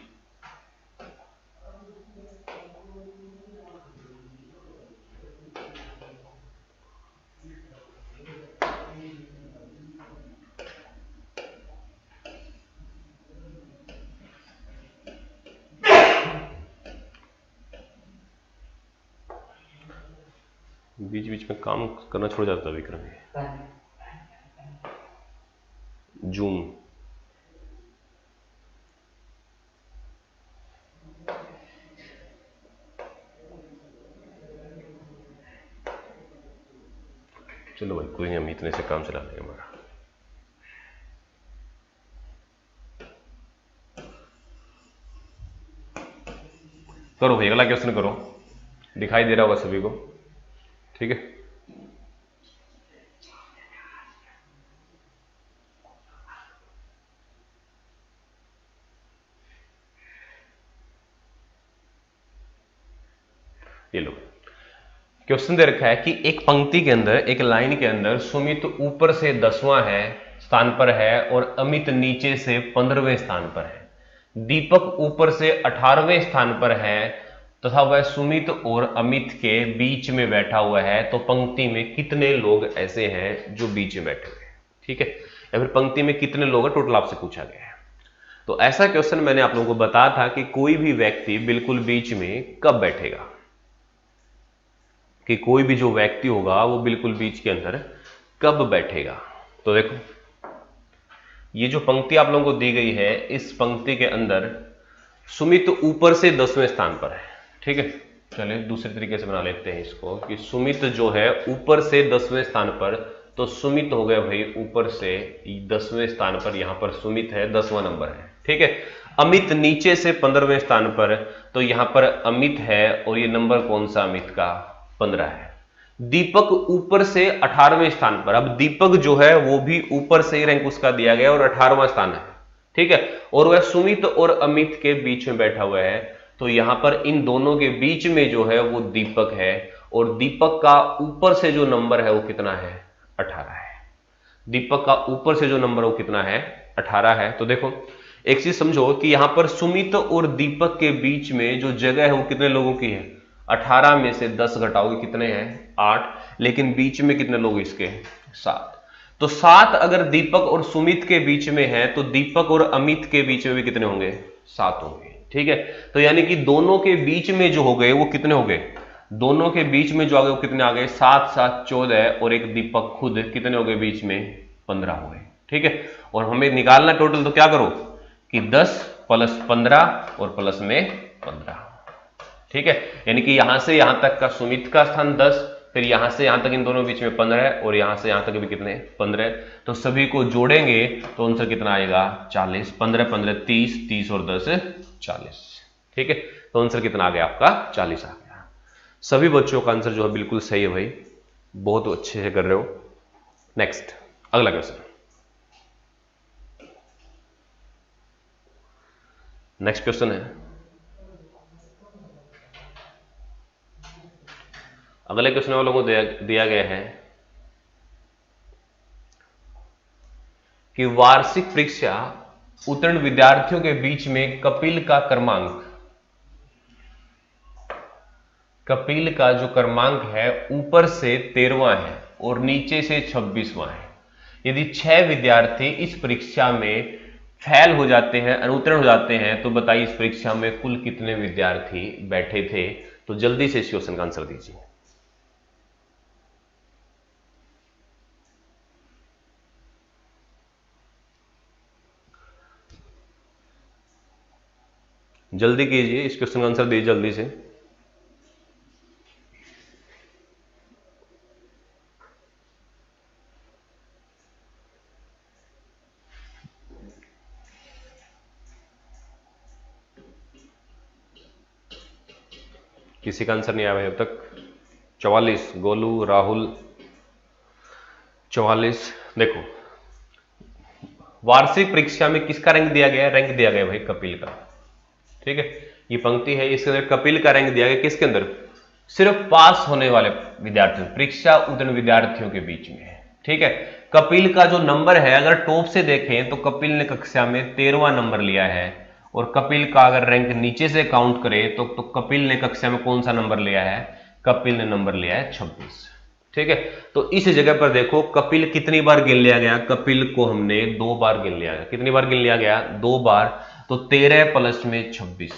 बीच बीच में काम करना छोड़ जाता है विक्रम। जूम चलो भाई, कोई नहीं, हम इतने से काम चला लेंगे हमारा। करो भाई, अगला क्वेश्चन करो। दिखाई दे रहा होगा सभी को। ठीक है, ये लो क्वेश्चन दे रखा है कि एक पंक्ति के अंदर, एक लाइन के अंदर सुमित ऊपर से 10वां है स्थान पर है और अमित नीचे से 15वें स्थान पर है। दीपक ऊपर से 18वें स्थान पर है तथा वह सुमित और अमित के बीच में बैठा हुआ है। तो पंक्ति में कितने लोग ऐसे हैं जो बीच में बैठे हुए हैं? ठीक है, या फिर पंक्ति में कितने लोग हैं, टोटल आपसे पूछा गया है। तो ऐसा क्वेश्चन मैंने आप लोगों को बताया था कि कोई भी व्यक्ति बिल्कुल बीच में कब बैठेगा, कि कोई भी जो व्यक्ति होगा वो बिल्कुल बीच के अंदर कब बैठेगा। तो देखो, ये जो पंक्ति आप लोगों को दी गई है, इस पंक्ति के अंदर सुमित ऊपर से 10वें स्थान पर है। ठीक है, चलिए दूसरे तरीके से बना लेते हैं इसको कि सुमित जो है ऊपर से 10वें स्थान पर, तो सुमित हो गया भाई ऊपर से 10वें स्थान पर, यहां पर सुमित है 10वां नंबर है। ठीक है, अमित नीचे से 15वें स्थान पर, तो यहां पर अमित है और ये नंबर कौन सा अमित का? 15 है। दीपक ऊपर से 18वें स्थान पर, अब दीपक जो है वो भी ऊपर से ही रैंक उसका दिया गया और 18वां स्थान है। ठीक है, और वह सुमित और अमित के बीच में बैठा हुआ है, तो यहां पर इन दोनों के बीच में जो है वो दीपक है, और दीपक का ऊपर से जो नंबर है वो कितना है? 18 है। दीपक का ऊपर से जो नंबर है वो कितना है? 18 है। तो देखो एक चीज समझो कि यहां पर सुमित और दीपक के बीच में जो जगह है वो कितने लोगों की है? 18 में से 10 घटाओगे कितने हैं? 8। लेकिन बीच में कितने लोग इसके? 7। तो 7 अगर दीपक और सुमित के बीच में है, तो दीपक और अमित के बीच में भी कितने होंगे? 7 होंगे। ठीक है, तो यानी कि दोनों के बीच में जो हो गए वो कितने हो गए? दोनों के बीच में जो आ गए वो कितने आ गए? 7 7 14, और एक दीपक खुद कितने हो गए बीच में? 15 हो गए। ठीक है, और हमें निकालना टोटल, तो क्या करो कि 10 प्लस 15 और प्लस में 15। ठीक है, यानी कि यहां से यहां तक का सुमित का स्थान 10, फिर यहां से यहां तक इन दोनों बीच में 15, और यहां से यहां तक भी कितने? 15। तो सभी को जोड़ेंगे तो आंसर कितना आएगा? 40। 15 15 30, 30 और 10 40। ठीक है, तो आंसर कितना आ गया आपका 40 आ गया। सभी बच्चों का आंसर जो है बिल्कुल सही है भाई, बहुत अच्छे से कर रहे हो। नेक्स्ट अगला क्वेश्चन, नेक्स्ट क्वेश्चन है, अगले क्वेश्चन वालों को दिया गया है कि वार्षिक परीक्षा उत्तीर्ण विद्यार्थियों के बीच में कपिल का क्रमांक, कपिल का जो क्रमांक है ऊपर से 13वां है और नीचे से 26वां है। यदि 6 विद्यार्थी इस परीक्षा में फेल हो जाते हैं, अनुत्तीर्ण हो जाते हैं, तो बताइए इस परीक्षा में कुल कितने विद्यार्थी बैठे थे। तो जल्दी से इस क्वेश्चन का आंसर दीजिए। जल्दी कीजिए, इस क्वेश्चन का आंसर दीजिए जल्दी से। किसी का आंसर नहीं आया भाई अब तक। 44, गोलू, राहुल 44। देखो वार्षिक परीक्षा में किसका रैंक दिया गया? रैंक दिया गया भाई कपिल का। ठीक है, ये पंक्ति है, इसके अंदर कपिल का रैंक दिया गया किसके अंदर? सिर्फ पास होने वाले विद्यार्थियों, परीक्षा उत्तीर्ण विद्यार्थियों के बीच में है। ठीक है, कपिल का जो नंबर है अगर टॉप से देखें तो कपिल ने कक्षा में 13वां नंबर लिया है, और कपिल का अगर रैंक नीचे से काउंट करें तो कपिल ने कक्षा में कौन सा नंबर लिया है? कपिल ने नंबर लिया है 26। ठीक है, तो इस जगह पर देखो कपिल कितनी बार गिन लिया गया? कपिल को हमने 2 बार गिन लिया गया। कितनी बार गिन लिया गया? 2 बार। तो 13 प्लस में 26,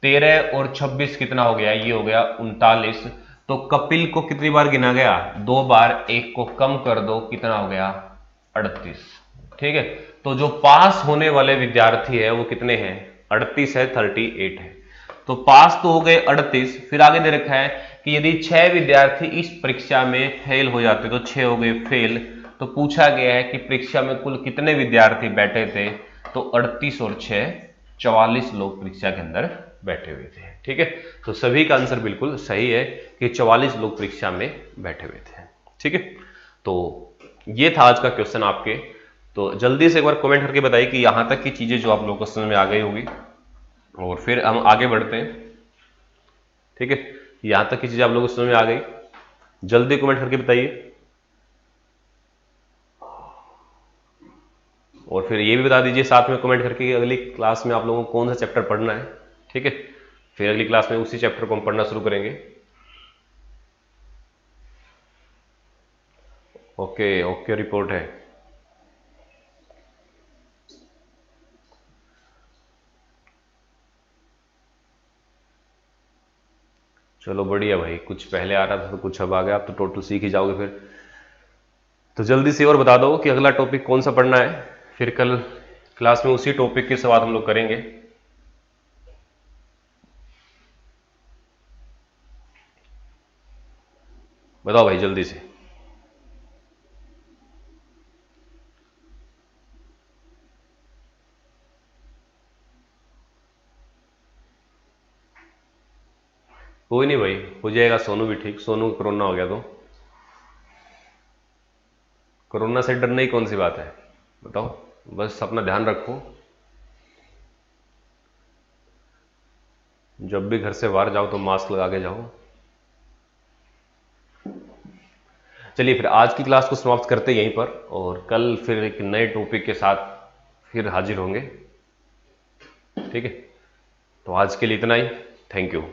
13 और 26 कितना हो गया? ये हो गया 39। तो कपिल को कितनी बार गिना गया? 2 बार। एक को कम कर दो, कितना हो गया? 38। ठीक है, तो जो पास होने वाले विद्यार्थी है वो कितने हैं? 38 है, 38 है। तो पास तो हो गए 38। फिर आगे दे रखा है कि यदि 6 विद्यार्थी इस परीक्षा में फेल हो जाते तो 6 हो गए फेल। तो पूछा गया है कि परीक्षा में कुल कितने विद्यार्थी बैठे थे? तो 38 और 6 44 लोग परीक्षा के अंदर बैठे हुए थे। ठीक है, तो सभी का आंसर बिल्कुल सही है कि 44 लोग परीक्षा में बैठे हुए थे। ठीक है, तो ये था आज का क्वेश्चन आपके। तो जल्दी से एक बार कमेंट करके बताइए कि यहां तक की चीजें जो आप लोगों को समझ में आ गई होगी, और फिर हम आगे बढ़ते हैं। ठीक है, यहां तक की चीजें आप लोगों को समझ में आ गई, जल्दी कमेंट करके बताइए। और फिर ये भी बता दीजिए साथ में कमेंट करके कि अगली क्लास में आप लोगों को कौन सा चैप्टर पढ़ना है। ठीक है, फिर अगली क्लास में उसी चैप्टर को हम पढ़ना शुरू करेंगे। ओके ओके, रिपोर्ट है। चलो बढ़िया भाई, कुछ पहले आ रहा था तो कुछ अब आ गया, आप तो टोटल सीख ही जाओगे फिर। तो जल्दी से और बता दो कि अगला टॉपिक कौन सा पढ़ना है, फिर कल क्लास में उसी टॉपिक के सवाल हम लोग करेंगे। बताओ भाई जल्दी से। कोई नहीं भाई, हो जाएगा। सोनू भी ठीक, सोनू को कोरोना हो गया तो कोरोना से डरने की कौन सी बात है? बताओ, बस अपना ध्यान रखो, जब भी घर से बाहर जाओ तो मास्क लगा के जाओ। चलिए फिर आज की क्लास को समाप्त करते यहीं पर, और कल फिर एक नए टॉपिक के साथ फिर हाजिर होंगे। ठीक है, तो आज के लिए इतना ही। Thank you.